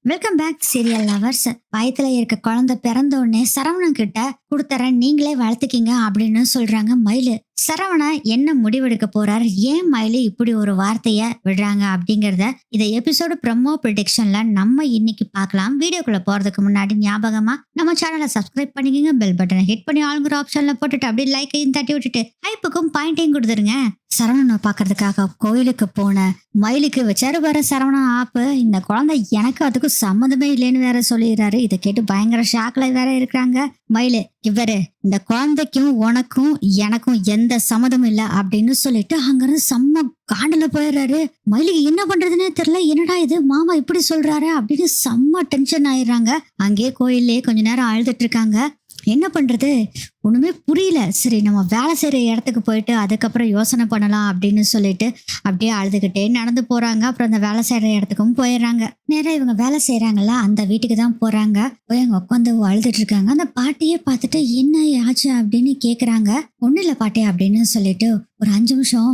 Welcome back serial lovers. வயத்துல இருக்க குழந்தை பிறந்த உடனே சரவணன் கிட்ட கொடுத்தறேன், நீங்களே வளர்த்துக்கிங்க அப்படின்னு சொல்றாங்க மயிலு. சரவணா என்ன முடிவெடுக்க போறாரு, ஏன் மயிலு இப்படி ஒரு வார்த்தைய விடுறாங்க அப்படிங்கறத இந்த எபிசோடு ப்ரமோ ப்ரிடிக்ஷன்ல நம்ம இன்னைக்கு பார்க்கலாம். வீடியோக்குள்ள போறதுக்கு முன்னாடி ஞாபகமா நம்ம சேனலை சப்ஸ்கிரைப் பண்ணிக்கங்க, பெல் பட்டனை ஹிட் பண்ணி ஆளுங்கிற ஆப்ஷன்ல போட்டுட்டு அப்படியே லைக்கையும் தட்டி விட்டுட்டு ஹைப்புக்கும் பாயிண்டையும் கொடுத்துருங்க. சரவணனை பாக்குறதுக்காக கோயிலுக்கு போன மயிலுக்கு வச்சாரு வர சரவணா ஆப்பு. இந்த குழந்தை எனக்கு அதுக்கும் சம்மந்தமே இல்லைன்னு வேற சொல்லிடுறாரு. இதை கேட்டு பயங்கர ஷாக்ல வேற இருக்கிறாங்க மயிலு. இவரு இந்த குழந்தைக்கும் உனக்கும் எனக்கும் எந்த சம்மதமும் இல்லை அப்படின்னு சொல்லிட்டு அங்கிருந்து செம்ம காண்டல போயிடுறாரு. மயிலுக்கு என்ன பண்றதுன்னே தெரியல. என்னடா இது மாமா இப்படி சொல்றாரு அப்படின்னு செம்ம டென்ஷன் ஆயிடுறாங்க. அங்கேயே கோயிலே கொஞ்ச நேரம் அழுதுட்டு இருக்காங்க. என்ன பண்றது ஒண்ணுமே புரியல. சரி நம்ம வேலை செய்யற இடத்துக்கு போயிட்டு அதுக்கப்புறம் யோசனை பண்ணலாம் அப்படின்னு சொல்லிட்டு அப்படியே அழுதுகிட்டே நடந்து போறாங்க. அப்புறம் அந்த வேலை செய்யற இடத்துக்கும் போயிடுறாங்க. நேரம் இவங்க வேலை செய்யறாங்கல்ல அந்த வீட்டுக்கு தான் போறாங்க. போய் அங்க உட்காந்து அழுதுட்டு இருக்காங்க. அந்த பாட்டியே பார்த்துட்டு என்ன ஆச்சு அப்படின்னு கேக்குறாங்க. ஒண்ணு இல்ல பாட்டி அப்படின்னு சொல்லிட்டு ஒரு 5 நிமிஷம்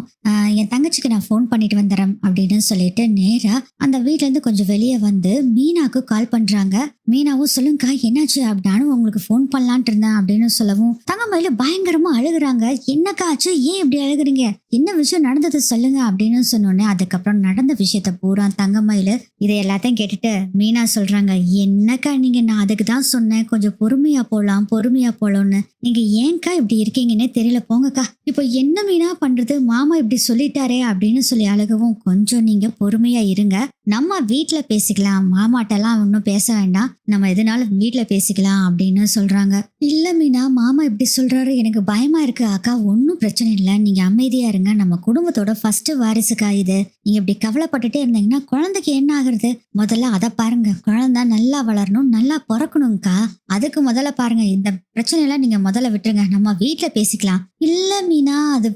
என் தங்கச்சிக்கு நான் ஃபோன் பண்ணிட்டு வந்துடுறேன் அப்படின்னு சொல்லிட்டு நேரா அந்த வீட்டுல இருந்து கொஞ்சம் வெளியே வந்து மீனாக்கு கால் பண்றாங்க. மீனாவும் சொல்லுங்கக்கா என்னாச்சு அப்படின்னாலும் உங்களுக்கு ஃபோன் பண்ணலான்ட்டு இருந்தேன் அப்படின்னு சொல்லவும் தங்கமயில பயங்கரமா அழுகுறாங்க. என்னக்கா ஆச்சு, ஏன் இப்படி அழுகுறீங்க, என்ன விஷயம் நடந்தது சொல்லுங்க அப்படின்னு சொன்னோன்னே அதுக்கப்புறம் நடந்த விஷயத்த பூரா தங்கமயில இதை எல்லாத்தையும் கேட்டுட்டு மீனா சொல்றாங்க, என்னக்கா நீங்க, நான் அதுக்கு தான் சொன்னேன் கொஞ்சம் பொறுமையா போலாம்னு. நீங்க ஏன்க்கா இப்படி இருக்கீங்கன்னே தெரியல, போங்கக்கா. இப்போ என்ன மீனா பண்றது, மாமா இப்படி சொல்லிட்டாரே அப்படின்னு சொல்லி அழுகவும், கொஞ்சம் நீங்க பொறுமையா இருங்க, நம்ம வீட்டுல பேசிக்கலாம், மாமாட்டெல்லாம் ஒன்னும் பேச வேண்டாம், நம்ம எதுனாலும் வீட்டுல பேசிக்கலாம் அப்படின்னு சொல்றாங்க. இல்ல மீனா, மாமா இப்படி சொல்றாரு, எனக்கு பயமா இருக்கு அக்கா. ஒன்னும் பிரச்சனை இல்லை, நீங்க அமைதியா இருங்க, நம்ம குடும்பத்தோட ஃபர்ஸ்ட் வாரிசுக்கா இது. நீங்க இப்படி கவலைப்பட்டுட்டே இருந்தீங்கன்னா குழந்தைக்கு என்ன ஆகுறது, முதல்ல அதை பாருங்க, குழந்தை நல்லா வளரணும், நல்லா பிறக்கணும்க்கா, அதுக்கு முதல்ல பாருங்க, இந்த பிரச்சனையெல்லாம் நீங்க முதல்ல விட்டுருங்க, நம்ம வீட்டுல பேசிக்கலாம். இல்ல மீனா அது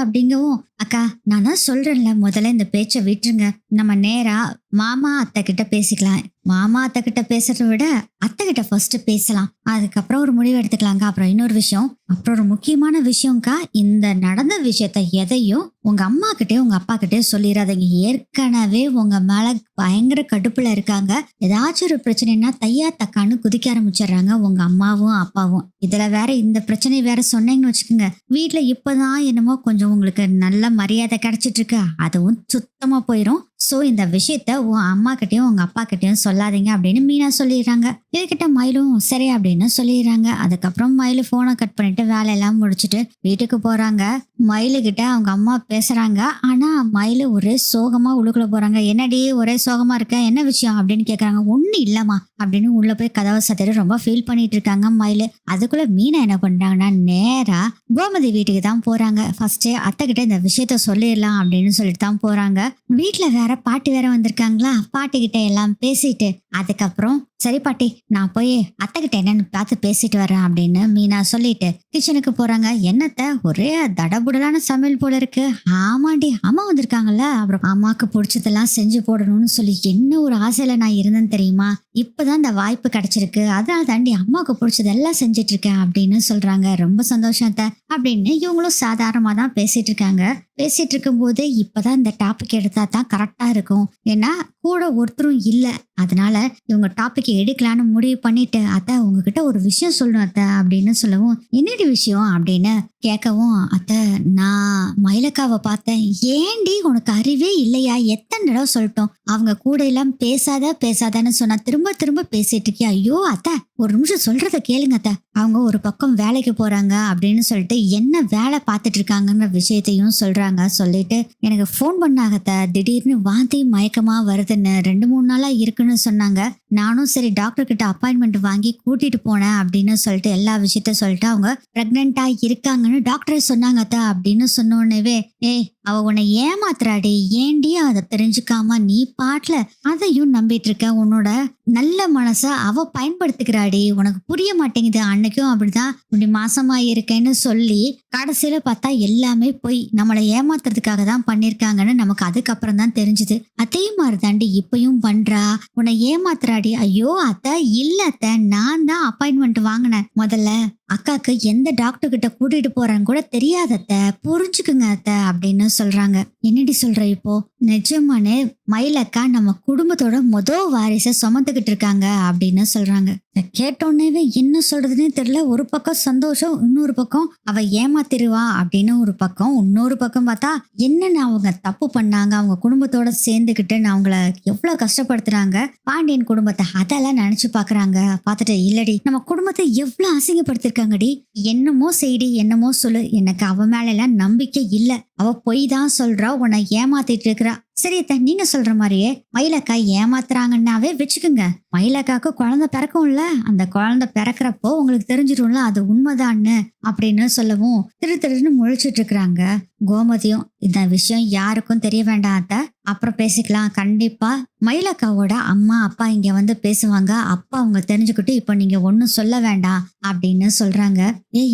அப்படிங்கவும், அக்கா நான் தான் சொல்றேன்ல, முதல்ல இந்த பேச்சை விட்டுருங்க, நம்ம நேரா மாமா அத்தை கிட்ட பேசிக்கலாம், மாமா அத்தை கிட்ட பேசுறத விட அத்தை கிட்ட ஃபர்ஸ்ட் பேசலாம், அதுக்கப்புறம் ஒரு முடிவு எடுத்துக்கலாங்க. அப்புறம் இன்னொரு விஷயம், அப்புறம் ஒரு முக்கியமான விஷயம்க்கா, இந்த நடந்த விஷயத்த எதையும் உங்க அம்மா கிட்டே உங்க அப்பா கிட்டே சொல்லிடாதீங்க, ஏற்கனவே உங்க மேல பயங்கர கடுப்புல இருக்காங்க, ஏதாச்சும் ஒரு பிரச்சனைனா தையா தக்கான்னு குதிக்க ஆரம்பிச்சிடுறாங்க உங்க அம்மாவும் அப்பாவும். இதுல வேற இந்த பிரச்சனை வேற சொன்னீங்கன்னு வச்சுக்கோங்க, வீட்டுல இப்பதான் என்னமோ கொஞ்சம் உங்களுக்கு நல்ல மரியாதை கிடைச்சிட்டு இருக்கு, அதுவும் சுத்தமா போயிரும். சோ இந்த விஷயத்த உன் அம்மா கிட்டயும் உங்க அப்பா கிட்டயும் சொல்லாதீங்க அப்படின்னு மீனா சொல்லிடுறாங்க. இதுகிட்ட மயிலும் சரி அப்படின்னு சொல்லிடுறாங்க. அதுக்கப்புறம் மயிலு போனை கட் பண்ணிட்டு வேலையெல்லாம் முடிச்சுட்டு வீட்டுக்கு போறாங்க. மயிலு கிட்ட அவங்க அம்மா பேசுறாங்க. ஆனா மயிலு ஒரே சோகமா உள்ளுக்குள்ள போறாங்க. என்னடி ஒரே சோகமா இருக்க, என்ன விஷயம் அப்படின்னு கேக்குறாங்க. ஒண்ணு இல்லம்மா அப்படின்னு உள்ள போய் கதவை சத்திட்டு ரொம்ப ஃபீல் பண்ணிட்டு இருக்காங்க மயிலு. அதுக்குள்ள மீனா என்ன பண்றாங்கன்னா நேரா கோமதி வீட்டுக்கு தான் போறாங்க. ஃபர்ஸ்ட் அத்தை கிட்ட இந்த விஷயத்த சொல்லிடலாம் அப்படின்னு சொல்லிட்டு தான் போறாங்க. வீட்டுல வேற பாட்டி வேற வந்திருக்காங்களா, பாட்டி கிட்ட எல்லாம் பேசிட்டு அதுக்கப்புறம் சரி பாட்டி நான் போய் அத்தை கிட்ட என்னன்னு பார்த்து பேசிட்டு வரேன் அப்படின்னு மீனா சொல்லிட்டு கிச்சனுக்கு போறாங்க. என்னத்த ஒரே தடபுடலான சமையல் போல இருக்கு. ஆமாண்டி அம்மா வந்திருக்காங்கல்ல, அப்புறம் அம்மாக்கு பிடிச்சதெல்லாம் செஞ்சு போடணும்னு சொல்லி என்ன ஒரு ஆசையில நான் இருந்தேன்னு தெரியுமா, இப்பதான் இந்த வாய்ப்பு கிடைச்சிருக்கு, அதனால தாண்டி அம்மாவுக்கு பிடிச்சதெல்லாம் செஞ்சுட்டு இருக்கேன் அப்படின்னு சொல்றாங்க. ரொம்ப சந்தோஷம் அத்தை அப்படின்னு இவங்களும் சாதாரணமா தான் பேசிட்டு இருக்காங்க. பேசிட்டு இருக்கும் போது இப்பதான் இந்த டாபிக் எடுத்தா தான் கரெக்டா இருக்கும், ஏன்னா கூட ஒருத்தரும் இல்ல, அதனால இவங்க டாபிக் எடுக்கலான்னு முடிவு பண்ணிட்டு அத்தை உங்ககிட்ட ஒரு விஷயம் சொல்லணும் அத்தை அப்படின்னு சொல்லவும், என்னடி விஷயம் அப்படின்னு கேட்கவும், அத்தை நான் மயிலக்காவை பார்த்தேன். ஏண்டி உனக்கு அறிவே இல்லையா, எத்தனை தடவை சொல்லிட்டோம், அவங்க கூட எல்லாம் பேசாதன்னு சொன்னா திரும்ப திரும்ப பேசிட்டு இருக்கியா. ஐயோ அத்தை ஒரு நிமிஷம் சொல்றத கேளுங்க அத்தை, அவங்க ஒரு பக்கம் வேலைக்கு போறாங்க அப்படின்னு சொல்லிட்டு என்ன வேலை பார்த்துட்டு இருக்காங்கன்ற விஷயத்தையும் சொல்றாங்க. சொல்லிட்டு எனக்கு ஃபோன் பண்ணாகத்த, திடீர்னு வாந்தி மயக்கமா வருதுன்னு 2-3 நாளா இருக்குன்னு சொன்னாங்க. நானும் சரி டாக்டர் கிட்ட அப்பாயின்மெண்ட் வாங்கி கூட்டிட்டு போனேன் அப்படின்னு சொல்லிட்டு எல்லா விஷயத்த சொல்லிட்டு அவங்க பிரெக்னெண்டா இருக்காங்கன்னு டாக்டர் சொன்னாங்க அத்த அப்படின்னு சொன்னோடனே, ஏய் அவ உன்னை ஏமாத்துறாடி, ஏண்டி அதை தெரிஞ்சுக்காம நீ பாட்டுல அதையும் நம்பிட்டு இருக்க, உன்னோட நல்ல மனச அவ பயன்படுத்திக்கிறாடி, உனக்கு புரிய மாட்டேங்குது, அன்னைக்கும் அப்படிதான் இப்படி மாசமா இருக்கேன்னு சொல்லி கடைசியில பார்த்தா எல்லாமே போய் நம்மளை ஏமாத்துறதுக்காக தான் பண்ணிருக்காங்கன்னு நமக்கு அதுக்கப்புறம் தான் தெரிஞ்சுது. அதே மாதிரி தாண்டி இப்பயும் பண்றா, உன்னை ஏமாத்துறாடி. ஐயோ அத்தை இல்ல அத்தை, நான் தான் அப்பாயின்மெண்ட் வாங்கினேன், முதல்ல அக்காக்கு எந்த டாக்டர் கிட்ட கூட்டிட்டு போறேன்னு கூட தெரியாத அத்தை, புரிஞ்சுக்குங்க அத்தை அப்படின்னு சொல்றாங்க. என்னடி சொல்ற இப்போ? நிஜமானே மயிலக்கா நம்ம குடும்பத்தோட வாரிசை சுமந்துகிட்டு இருக்காங்க அப்படின்னு சொல்றாங்க. இத கேட்டோன்னே என்ன சொல்றதுன்னே தெரியல. ஒரு பக்கம் சந்தோஷம், இன்னொரு பக்கம் அவ ஏமாத்திருவா அப்படின்னு ஒரு பக்கம், இன்னொரு பக்கம் பார்த்தா என்னன்னு அவங்க தப்பு பண்ணாங்க, அவங்க குடும்பத்தோட சேர்ந்துக்கிட்டு நான் அவங்கள எவ்வளவு கஷ்டப்படுத்துறாங்க பாண்டியன் குடும்பத்தை, அதெல்லாம் நினைச்சு பாக்குறாங்க. பார்த்துட்டு இல்லடி நம்ம குடும்பத்தை எவ்வளவு அசிங்கப்படுத்திருக்காங்கடி, என்னமோ செய்டி என்னமோ சொல்லு, எனக்கு அவ மேல எல்லாம் நம்பிக்கை இல்ல, அவ பொய் தான் சொல்றா, உன்னை ஏமாத்திட்டு இருக்கிறா. சரி அத்தை, நீங்க சொல்ற மாதிரியே மயிலக்கா ஏமாத்துறாங்கன்னாவே வச்சுக்கோங்க. மயிலக்காக்கு குழந்தை பிறக்கும்ல, அந்த குழந்தை பிறக்கிறப்போ உங்களுக்கு தெரிஞ்சிடும்ல அது உண்மைதான்னு அப்படின்னு சொல்லவும் திருன்னு முழிச்சிட்டு இருக்கிறாங்க கோமதியும். இந்த விஷயம் யாருக்கும் தெரிய வேண்டாம் அத்தை, அப்புறம் பேசிக்கலாம். கண்டிப்பா மயிலக்காவோட அம்மா அப்பா இங்க வந்து பேசுவாங்க, அப்பா அவங்க தெரிஞ்சுக்கிட்டு இப்ப நீங்க ஒன்னும் சொல்ல வேண்டாம் அப்படின்னு சொல்றாங்க.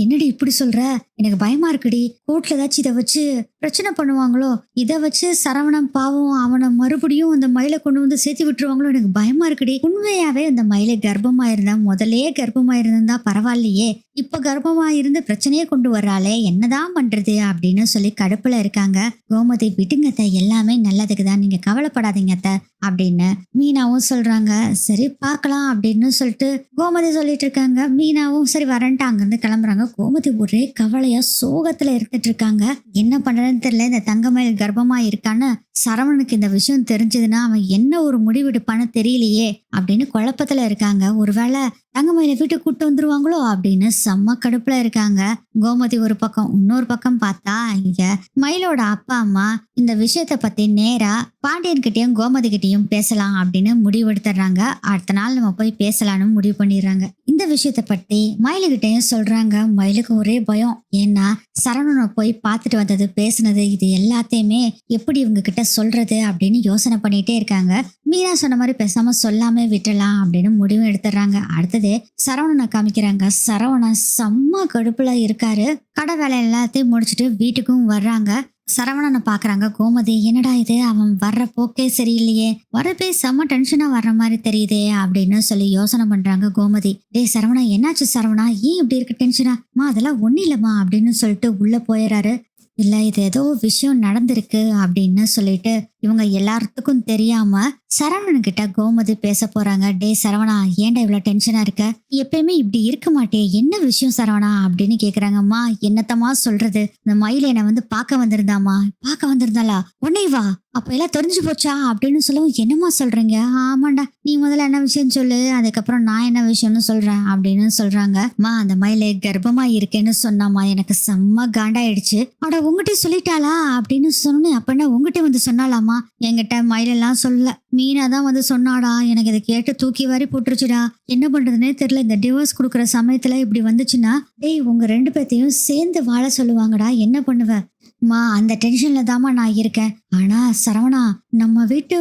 என்னடி இப்படி சொல்ற, எனக்கு பயமா இருக்குடி, கோர்ட்ல ஏதாச்சும் இதை வச்சு பிரச்சனை பண்ணுவாங்களோ, இதை வச்சு சரவணன் பாவம் அவனை மறுபடியும் அந்த மயிலை கொண்டு வந்து சேர்த்து விட்டுருவாங்களோ, எனக்கு பயமா இருக்குடி. உண்மையாவே அந்த மயிலை கர்ப்பமா இருந்தா, முதலே கர்ப்பமா இருந்தா பரவாயில்லையே, இப்ப கர்ப்பமா இருந்து பிரச்சனையே கொண்டு வர்றாளே, என்னதான் பண்றது அப்படின்னு சொல்லி கடுப்புல இருக்காங்க. கோமதி விட்டுங்க அத்தை, எல்லாமே நல்லதுக்கு தான், நீங்க கவலைப்படாதீங்க அத்தை அப்படின்னு மீனாவும் சொல்றாங்க. சரி பார்க்கலாம் அப்படின்னு சொல்லிட்டு கோமதி சொல்லிட்டு இருக்காங்க. மீனாவும் சரி வரேன்ட்டு அங்கிருந்து கிளம்புறாங்க. கோமதி ஒரே கவலையா சோகத்துல இருந்துட்டு இருக்காங்க. என்ன பண்றதுன்னு தெரியல. இந்த தங்கமயில் கர்ப்பமா இருக்கான்னு சரவணனுக்கு இந்த விஷயம் தெரிஞ்சதுன்னா அவன் என்ன ஒரு முடிவெடுப்பான்னு தெரியலையே அப்படின்னு குழப்பத்துல இருக்காங்க. ஒருவேளை தங்கமயில வீட்டுக்கு கூட்டு வந்துருவாங்களோ அப்படின்னு செம்ம கடுப்புல இருக்காங்க கோமதி ஒரு பக்கம். இன்னொரு பக்கம் பார்த்தா இங்க மயிலோட அப்பா அம்மா இந்த விஷயத்த பத்தி நேரா பாண்டியன் கிட்டயும் கோமதி கிட்டயும் பேசலாம் அப்படின்னு முடிவெடுத்துறாங்க. அடுத்த நாள் நம்ம போய் பேசலாம்னு முடிவு பண்ணிடுறாங்க. இந்த விஷயத்த பத்தி மயிலுகிட்டையும் சொல்றாங்க. மயிலுக்கு ஒரே பயம். ஏன்னா சரவணனை போய் பார்த்துட்டு வந்தது, பேசுனது, இது எல்லாத்தையுமே எப்படி இவங்க கிட்ட சொல்றது அப்படின்னு யோசனை பண்ணிட்டே இருக்காங்க. மீனா சொன்ன மாதிரி பேசாம சொல்லாம விட்டுலாம் அப்படின்னு முடிவு எடுத்துறாங்க. அடுத்தது சரவணனை காமிக்கிறாங்க. சரவணன் செம்ம கடுப்புல இருக்காரு. கடை வேலை எல்லாத்தையும் முடிச்சுட்டு வீட்டுக்கும் வர்றாங்க. சரவணனை பாக்குறாங்க கோமதி. என்னடா இது, அவன் வர்ற போக்கே சரியில்லையே, வரப்பே செம்ம டென்ஷனா வர்ற மாதிரி தெரியுதே அப்படின்னு சொல்லி யோசனை பண்றாங்க கோமதி. டேய் சரவணா, என்னாச்சு சரவணா, ஏன் இப்படி இருக்கு டென்ஷனா? அதெல்லாம் ஒண்ணு இல்லம்மா அப்படின்னு சொல்லிட்டு உள்ள போயிடுறாரு. இல்ல இது ஏதோ விஷயம் நடந்திருக்கு அப்படின்னு சொல்லிட்டு இவங்க எல்லாத்துக்கும் தெரியாம சரவணன் கிட்ட கோமதி பேச போறாங்க. டே சரவணா, ஏன்டா இவ்வளவு டென்ஷனா இருக்க, எப்பயுமே இப்படி இருக்க மாட்டே, என்ன விஷயம் சரவணா அப்படின்னு கேக்குறாங்கம்மா. என்னத்தமா சொல்றது, இந்த மயில என்னை வந்து பார்க்க வந்திருந்தாமா. பார்க்க வந்திருந்தாளா? உடனே வா, அப்ப எல்லாம் தெரிஞ்சு போச்சா அப்படின்னு சொல்லவும் என்னமா சொல்றீங்க? ஆமாண்டா, நீ முதல்ல என்ன விஷயம் சொல்லு, அதுக்கப்புறம் நான் என்ன விஷயம்னு சொல்றேன் அப்படின்னு சொல்றாங்க. அந்த மயில கர்ப்பமா இருக்கேன்னு சொன்னாமா, எனக்கு செம்ம காண்டாயிடுச்சு. அட உங்ககிட்ட சொல்லிட்டாளா அப்படின்னு சொன்னேன். அப்படின்னா உங்ககிட்ட வந்து சொன்னாலாமா? என்கிட்ட மயிலெல்லாம் சொல்ல, மீனா தான் வந்து சொன்னாடா. எனக்கு இதை கேட்டு தூக்கி வாரி போட்டுருச்சுடா. என்ன பண்றதுன்னே தெரியல. இந்த டிவோர்ஸ் கொடுக்குற சமயத்துல இப்படி வந்துச்சுன்னா டேய் உங்க ரெண்டு பேர்த்தையும் சேர்ந்து வாழ சொல்லுவாங்கடா, என்ன பண்ணுவ? அந்த டென்ஷன்ல தாமா நான் இருக்கேன். ஆனா சரவணா, நம்ம வீட்டு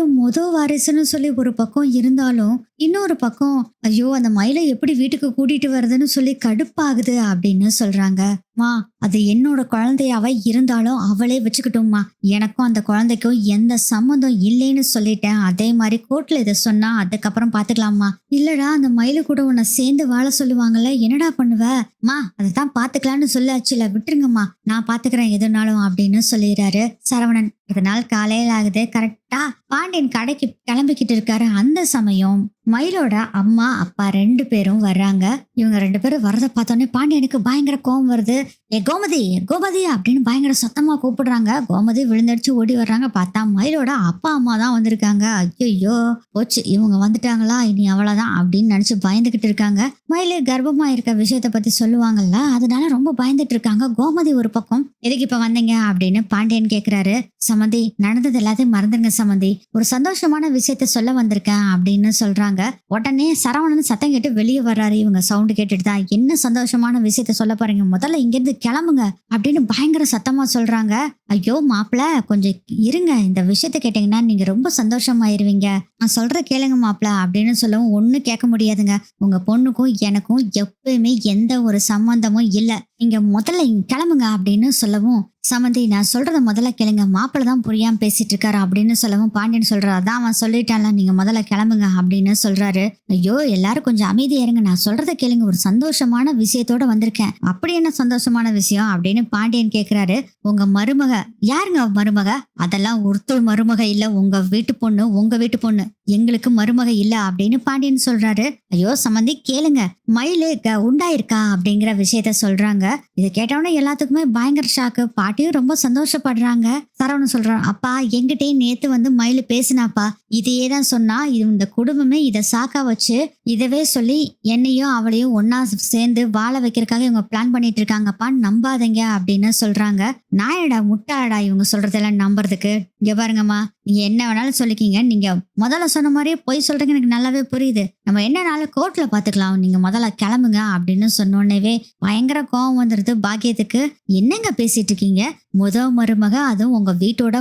வாரிசுன்னு சொல்லி ஒரு பக்கம் இருந்தாலும் இன்னொரு பக்கம் ஐயோ அந்த மயிலை எப்படி வீட்டுக்கு கூட்டிட்டு வருதுன்னு சொல்லி கடுப்பாகுது அப்படின்னு சொல்றாங்க. அது என்னோட குழந்தையாவ இருந்தாலும் அவளே வச்சுக்கிட்டோம்மா, எனக்கும் அந்த குழந்தைக்கும் எந்த சம்மந்தம் இல்லைன்னு சொல்லிட்டேன். அதே மாதிரி கோர்ட்ல இதை சொன்னா அதுக்கப்புறம் பாத்துக்கலாமா. இல்லடா, அந்த மயிலு கூட உன்னை சேர்ந்து வாழ சொல்லுவாங்கல்ல, என்னடா பண்ணுவ? அதைத்தான் பாத்துக்கலாம்னு சொல்லாச்சுல, விட்டுருங்கம்மா, நான் பாத்துக்கிறேன் எதுனாலும் அப்படின்னு சொல்லிடுறாரு சரவணன். அதனால காலையில ஆகுது. கரெக்டா பாண்டியன் கடைக்கு கிளம்பிக்கிட்டு இருக்காரு. அந்த சமயம் மயிலோட அம்மா அப்பா ரெண்டு பேரும் வர்றாங்க. இவங்க ரெண்டு பேரும் வரதை பார்த்தோன்னே பாண்டியனுக்கு பயங்கர கோபம் வருது. கோமதி கோமதி அப்படின்னு பயங்கர சத்தமா கூப்பிடுறாங்க. கோமதி விழுந்தடிச்சு ஓடி வர்றாங்க. பார்த்தா மயிலோட அப்பா அம்மா தான் வந்திருக்காங்க. ஐயோ போச்சு, இவங்க வந்துட்டாங்களா, இனி அவ்வளவுதான் அப்படின்னு நினைச்சு பயந்துகிட்டு இருக்காங்க. மயிலு கர்ப்பமா இருக்க விஷயத்த பத்தி சொல்லுவாங்கல்ல, அதனால ரொம்ப பயந்துட்டு இருக்காங்க. கோமதி ஒரு பக்கம் எதுக்கு இப்ப வந்தீங்க அப்படின்னு பாண்டியன் கேக்குறாரு. சமந்தி, நடந்தது எல்லாத்தையும் மறந்துருங்க சமந்தி, ஒரு சந்தோஷமான விஷயத்த சொல்ல வந்திருக்கேன் அப்படின்னு சொல்றாங்க. உடனே சரவணன் சத்தம் கேட்டு வெளியே வர்றாரு. இவங்க சவுண்டு கேட்டுட்டு தான், என்ன சந்தோஷமான விஷயத்த சொல்ல போறீங்க, முதல்ல இங்க இருந்து கிளம்புங்க அப்படின்னு பயங்கர சத்தமா சொல்றாங்க. ஐயோ மாப்பிள்ள, கொஞ்சம் இருங்க, இந்த விஷயத்த கேட்டீங்கன்னா நீங்க ரொம்ப சந்தோஷமாயிருவீங்க, நான் சொல்ற கேளுங்க மாப்பிள்ள அப்படின்னு சொல்லவும் ஒண்ணு கேட்க முடியாதுங்க, உங்க பொண்ணுக்கும் எனக்கும் எப்பயுமே எந்த ஒரு சம்பந்தமும் இல்ல, நீங்க முதல்ல இங்க கிளம்புங்க அப்படின்னு சொல்லவும், சம்மந்தி நான் சொல்றத முதல்ல கேளுங்க, மாப்பிள்ளை தான் புரியாம பேசிட்டு இருக்காரு அப்படின்னு சொல்லவும், பாண்டியன் சொல்றாரு அதான் அவன் சொல்லிட்டான்ல, நீங்க முதல்ல கிளம்புங்க அப்படின்னு சொல்றாரு. ஐயோ எல்லாரும் கொஞ்சம் அமைதியா இருங்க, நான் சொல்றத கேளுங்க, ஒரு சந்தோஷமான விஷயத்தோட வந்திருக்கேன். அப்படி என்ன சந்தோஷமான விஷயம் அப்படின்னு பாண்டியன் கேக்குறாரு. உங்க மருமக யாருங்க மருமக? அதெல்லாம் ஒருத்தர் மருமக இல்ல, உங்க வீட்டு பொண்ணு, உங்க வீட்டு பொண்ணு, எங்களுக்கு மருமக இல்ல அப்படின்னு பாண்டியன் சொல்றாரு. ஐயோ சம்மந்தி கேளுங்க, மயிலு உண்டாயிருக்கா அப்படிங்கிற விஷயத்த சொல்றாங்க. இதை கேட்டவொடனே எல்லாத்துக்குமே பயங்கர ஷாக்கு. பாட்டியும் ரொம்ப சந்தோஷப்படுறாங்க. சரவணன் சொல்றான், அப்பா என்கிட்டயே நேத்து வந்து மயிலு பேசினாப்பா, இதையே தான் சொன்னா. இது இந்த குடும்பமே இதை சாக்கா வச்சு இதவே சொல்லி என்னையும் அவளையும் ஒன்னா சேர்ந்து வாழ வைக்கிறதுக்காக இவங்க பிளான் பண்ணிட்டு இருக்காங்கப்பா, நம்பாதீங்க அப்படின்னு சொல்றாங்க. நாயடா முட்டாடா இவங்க சொல்றதெல்லாம் நம்புறதுக்கு. இங்க பாருங்கம்மா, நீங்க என்ன வேணாலும் சொல்லிக்கிங்க, நீங்க முதல்ல சொன்ன மாதிரியே பொய் சொல்றீங்க, எனக்கு நல்லாவே புரியுது. நம்ம என்னனாலும் கோர்ட்ல பாத்துக்கலாம், நீங்க முதல்ல கிளம்புங்க அப்படின்னு சொன்னோன்னே பயங்கர கோவம் வந்துருது பாக்கியத்துக்கு. என்னங்க பேசிட்டு இருக்கீங்க? மருமக, அதுவும் உங்க வீட்டோட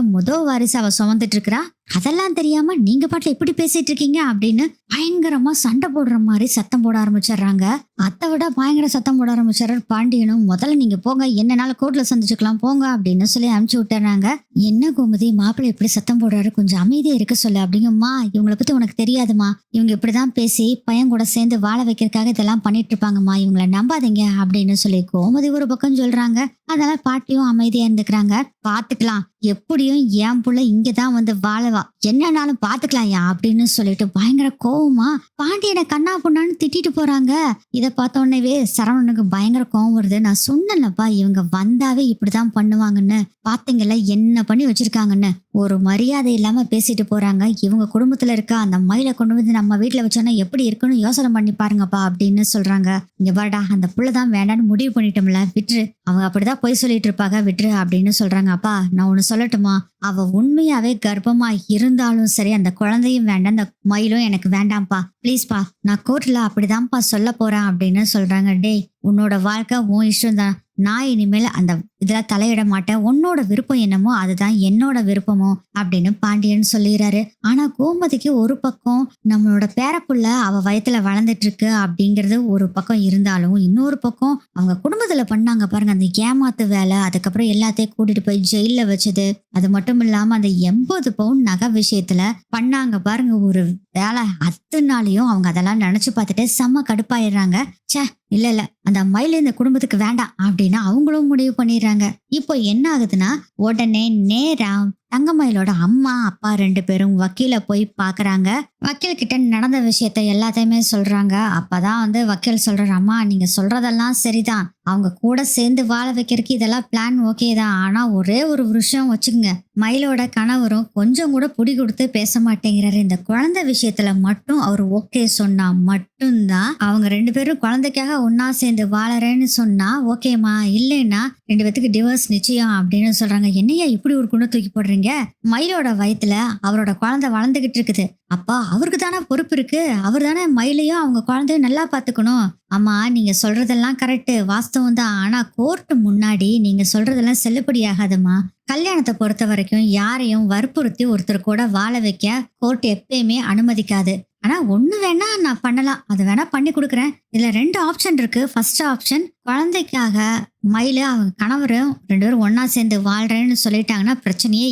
வாரிசு அவ சுமந்துட்டு இருக்கிறா, அதெல்லாம் தெரியாம நீங்க பாட்டுல எப்படி பேசிட்டு இருக்கீங்க அப்படின்னு பயங்கரமா சண்டை போடுற மாதிரி சத்தம் போட ஆரம்பிச்சிடுறாங்க. அதை விட பயங்கர சத்தம் போட ஆரம்பிச்சாரு பாண்டியனும். முதல்ல நீங்க போங்க, என்னனால கோர்ட்ல சந்திச்சுக்கலாம் போங்க அப்படின்னு சொல்லி அனுப்பிச்சு விட்டுறாங்க. என்ன கோமதி, மாப்பிள்ளை எப்படி சத்தம் போடுறாரு, கொஞ்சம் அமைதியா இருக்க சொல்லு அப்படிங்கம்மா. இவங்களை பத்தி உனக்கு தெரியாதுமா, இவங்க இப்படிதான் பேசி பையன் கூட சேர்ந்து வாழ வைக்கிறதுக்காக இதெல்லாம் பண்ணிட்டு இருப்பாங்கம்மா, இவங்களை நம்பாதீங்க அப்படின்னு சொல்லி கோமதி ஒரு பக்கம் சொல்றாங்க. அதனால பாட்டியும் அமைதியா இருந்துக்கிறாங்க. பாத்துக்கலாம், எப்படியும் என் புள்ள இங்கதான் வந்து வாழவா, என்னன்னாலும் பாத்துக்கலாம் யா அப்படின்னு சொல்லிட்டு பயங்கர கோவமா பாண்டியனை கண்ணா பொண்ணான்னு திட்டிட்டு போறாங்க. இதை பார்த்த உடனே சரவணனுக்கு பயங்கர கோவம் வருது. நான் சொன்னேன்லப்பா இவங்க வந்தாவே இப்படிதான் பண்ணுவாங்கன்னு, பாத்தீங்கல்ல என்ன பண்ணி வச்சிருக்காங்கன்னு. ஒரு மரியாதை இல்லாம பேசிட்டு போறாங்க. இவங்க குடும்பத்துல இருக்க அந்த மயிலை கொண்டு வந்து நம்ம வீட்டுல வச்சோன்னா எப்படி இருக்குன்னு யோசனை பண்ணி பாருங்கப்பா அப்படின்னு சொல்றாங்க. இங்க வாடா, அந்த புள்ளதான் வேண்டான்னு முடிவு பண்ணிட்டோம்ல, விட்டுரு, அவங்க அப்படிதான் பொய் சொல்லிட்டு இருப்பாங்க, விட்டுரு அப்படின்னு சொல்றாங்க. அப்பா நான் ஒண்ணு சொல்லட்டுமா, அவ உண்மையாவே கர்ப்பமா இருந்தாலும் சரி, அந்த குழந்தையும் வேண்டாம், அந்த மயிலும் எனக்கு வேண்டாம்ப்பா, பிளீஸ்பா, நான் கோர்ட்ல அப்படிதான்ப்பா சொல்ல போறேன் அப்படின்னு சொல்றாங்க. டேய் உன்னோட வாழ்க்கை உன் இஷ்டம் தான், நான் இனிமேல் அந்த இதுல தலையிட மாட்டேன், உன்னோட விருப்பம் என்னமோ அதுதான் என்னோட விருப்பமோ அப்படின்னு பாண்டியன் சொல்லிடுறாரு. ஆனா கோமதிக்கு ஒரு பக்கம் நம்மளோட பேரப்புள்ள அவ வயத்துல வளர்ந்துட்டு இருக்கு அப்படிங்கிறது ஒரு பக்கம் இருந்தாலும், இன்னொரு பக்கம் அவங்க குடும்பத்துல பண்ணாங்க பாருங்க அந்த ஏமாத்து வேலை, அதுக்கப்புறம் எல்லாத்தையும் கூட்டிட்டு போய் ஜெயில வச்சது, அது மட்டும் இல்லாம அந்த 80 பவுன் நகை விஷயத்துல பண்ணாங்க பாருங்க ஒரு வேலை, அத்தனாலையும் அவங்க அதெல்லாம் நினைச்சு பார்த்துட்டு செம்ம கடுப்பாயிடுறாங்க. சே இல்ல அந்த மயில் இந்த குடும்பத்துக்கு வேண்டாம் அப்படின்னு அவங்களும் முடிவு பண்ணிடுறாங்க. இப்போ என்ன ஆகுதுன்னா, உடனே நேரா தங்கமயிலோட அம்மா அப்பா 2 பேரும் வக்கீல போய் பாக்குறாங்க. வக்கீல் கிட்ட நடந்த விஷயத்த எல்லாத்தையுமே சொல்றாங்க. அப்பதான் வந்து வக்கீல் சொல்றாரு, அம்மா நீங்க சொல்றதெல்லாம் சரிதான், அவங்க கூட சேர்ந்து வாழ வைக்கிறதுக்கு இதெல்லாம் பிளான் ஓகே தான், ஆனா ஒரே ஒரு விஷயம் வச்சுக்கோங்க, மயிலோட கணவரும் கொஞ்சம் கூட புடி கொடுத்து பேச மாட்டேங்கிறாரு, இந்த குழந்தை விஷயத்துல மட்டும் அவர் ஓகே சொன்னா மட்டும்தான், அவங்க 2 பேரும் குழந்தைக்காக ஒன்னா சேர்ந்து வாழறேன்னு சொன்னா ஓகேமா, இல்லைன்னா 2 பேத்துக்கு டிவோர்ஸ் நிச்சயம் அப்படின்னு சொல்றாங்க. என்னையா இப்படி ஒரு குணம் தூக்கி போடுறீங்க, மயிலோட வயித்துல அவரோட குழந்தை வளர்ந்துகிட்டு இருக்குது, அப்பா அவருக்கு தானே பொறுப்பு இருக்கு, அவர் தானே மயிலையும் அவங்க குழந்தையும் நல்லா பாத்துக்கணும். ஆமா நீங்க சொல்றதெல்லாம் கரெக்ட், வாஸ்தவம் தான், ஆனா கோர்ட் முன்னாடி நீங்க சொல்றதெல்லாம் செல்லுபடி ஆகாதுமா. கல்யாணத்தை பொறுத்த வரைக்கும் யாரையும் வற்புறுத்தி ஒருத்தர் கூட வாழ வைக்க கோர்ட் எப்பயுமே அனுமதிக்காது. ஆனா ஒண்ணு வேணா நான் பண்ணலாம், அது வேணா பண்ணி கொடுக்குறேன். இதுல 2 ஆப்ஷன் இருக்கு. ஃபர்ஸ்ட் ஆப்ஷன், குழந்தைக்காக மயில அவங்க கணவரும் 2 பேரும் ஒன்னா சேர்ந்து வாழ்றேன்னு சொல்லிட்டாங்கன்னா பிரச்சனையே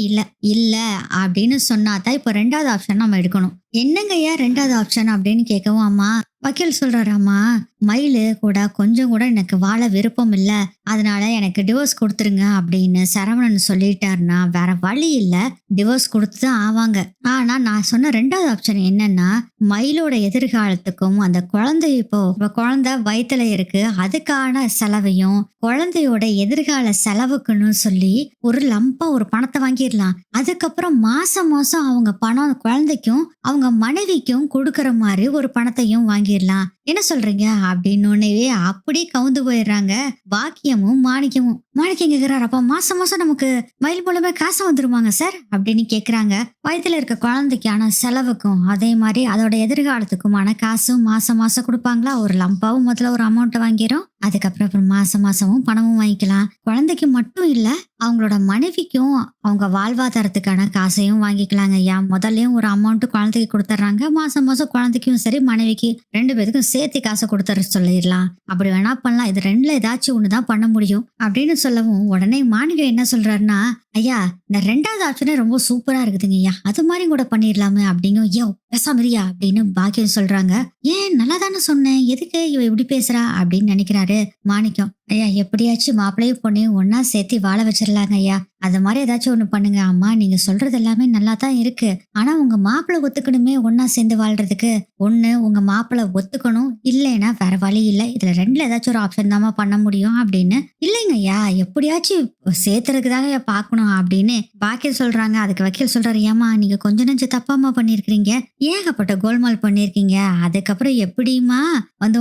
இல்ல அப்படின்னு சொன்னாதான் இப்போ 2வது ஆப்ஷன் நம்ம எடுக்கணும். என்னங்க ஐயா 2வது ஆப்ஷன் அப்படின்னு கேட்கவும், அம்மா வக்கீல் சொல்றாராமா, மயிலு கூட கொஞ்சம் கூட எனக்கு வாழ விருப்பம் இல்ல, அதனால எனக்கு டிவோர்ஸ் கொடுத்துருங்க அப்படின்னு சரவணன் சொல்லிட்டாருன்னா வேற வழி இல்ல, டிவோர்ஸ் கொடுத்துதான் ஆவாங்க. ஆனா நான் சொன்ன 2வது ஆப்ஷன் என்னன்னா, மயிலோட எதிர்காலத்துக்கும் அந்த குழந்தை இப்போ குழந்தை வயித்துல இருக்கு அதுக்கான செலவையும் குழந்தையோட எதிர்கால செலவுக்குன்னு சொல்லி ஒரு லம்பா ஒரு பணத்தை வாங்கிடலாம். அதுக்கப்புறம் மாசம் மாசம் அவங்க பணம் குழந்தைக்கும் அவங்க மனைவிக்கும் கொடுக்கற மாதிரி ஒரு பணத்தையும் வாங்கிடலாம். என்ன சொல்றீங்க அப்படின்னு அப்படியே கவுந்து போயிடுறாங்க பாக்கியமும் மாணிக்கமும். மாணிக்கம் கேக்குறாரு, அப்ப மாசம் மாசம் நமக்கு மயில் மூலமா காசு வந்துருவாங்க சார் அப்படின்னு கேக்குறாங்க. வயத்துல இருக்க குழந்தைக்கான செலவுக்கும் அதே மாதிரி அதோட எதிர்காலத்துக்குமான காசும் மாசம் மாசம் கொடுப்பாங்களா, ஒரு லம்பாவும் முதல்ல ஒரு அமௌண்ட்டை வாங்கிரும், அதுக்கப்புறம் மாசம் மாசமும் பணமும் வாங்கிக்கலாம். குழந்தைக்கு மட்டும் இல்ல அவங்களோட மனைவிக்கும் அவங்க வாழ்வாதாரத்துக்கான காசையும் வாங்கிக்கலாங்க ஐயா. முதல்லயும் ஒரு அமௌண்ட் குழந்தைக்கு கொடுத்துட்றாங்க. மாசம் மாசம் குழந்தைக்கும் சரி மனைவிக்கு 2 பேருக்கும் சேர்த்து காசை கொடுத்துற சொல்லிடலாம். அப்படி வேணா பண்ணலாம். இது 2ல ஏதாச்சும் ஒண்ணுதான் பண்ண முடியும் அப்படின்னு சொல்லவும் உடனே மாணிக்கம் என்ன சொல்றாருன்னா, ஐயா இந்த 2வது ஆப்ஷனே ரொம்ப சூப்பரா இருக்குதுங்க ஐயா. அது மாதிரி கூட பண்ணிடலாமே அப்படிங்க. ஐயோ பேசாமரியா அப்படின்னு பாக்கியம் சொல்றாங்க. ஏன் நல்லா தானே சொன்னேன், எதுக்கு இவ இப்படி பேசுறா அப்படின்னு நினைக்கிறாரு மாணிக்கம். ஐயா எப்படியாச்சும் மாப்பிள்ளையும் பொண்ணையும் ஒன்னா சேர்த்து வாழ வச்சிடலாங்க ஐயா. அது மாதிரி ஏதாச்சும் ஒண்ணு பண்ணுங்க. அம்மா நீங்க சொல்றது எல்லாமே நல்லா தான் இருக்கு. ஆனா உங்க மாப்பிள்ளை ஒத்துக்கணுமே ஒன்னா சேர்ந்து வாழ்றதுக்கு. ஒண்ணு உங்க மாப்பிள்ளை ஒத்துக்கணும், இல்லைன்னா வேற வழி இல்லை. இதுல 2ல ஏதாச்சும் ஒரு ஆப்ஷன் தாமா பண்ண முடியும் அப்படின்னு. இல்லைங்க ஐயா எப்படியாச்சும் சேர்த்துறதுக்கு தாங்க ஐயா பாக்கணும் அப்படின்னு பாக்கியம் சொல்றாங்க. அதுக்கு வக்கீல் சொல்றாரு, ஏமா நீங்க கொஞ்ச நெஞ்சு தப்பாமா பண்ணிருக்கீங்க, ஏகப்பட்ட கோல்மால் பண்ணிருக்கீங்க. அதுக்கப்புறம் எப்படிமா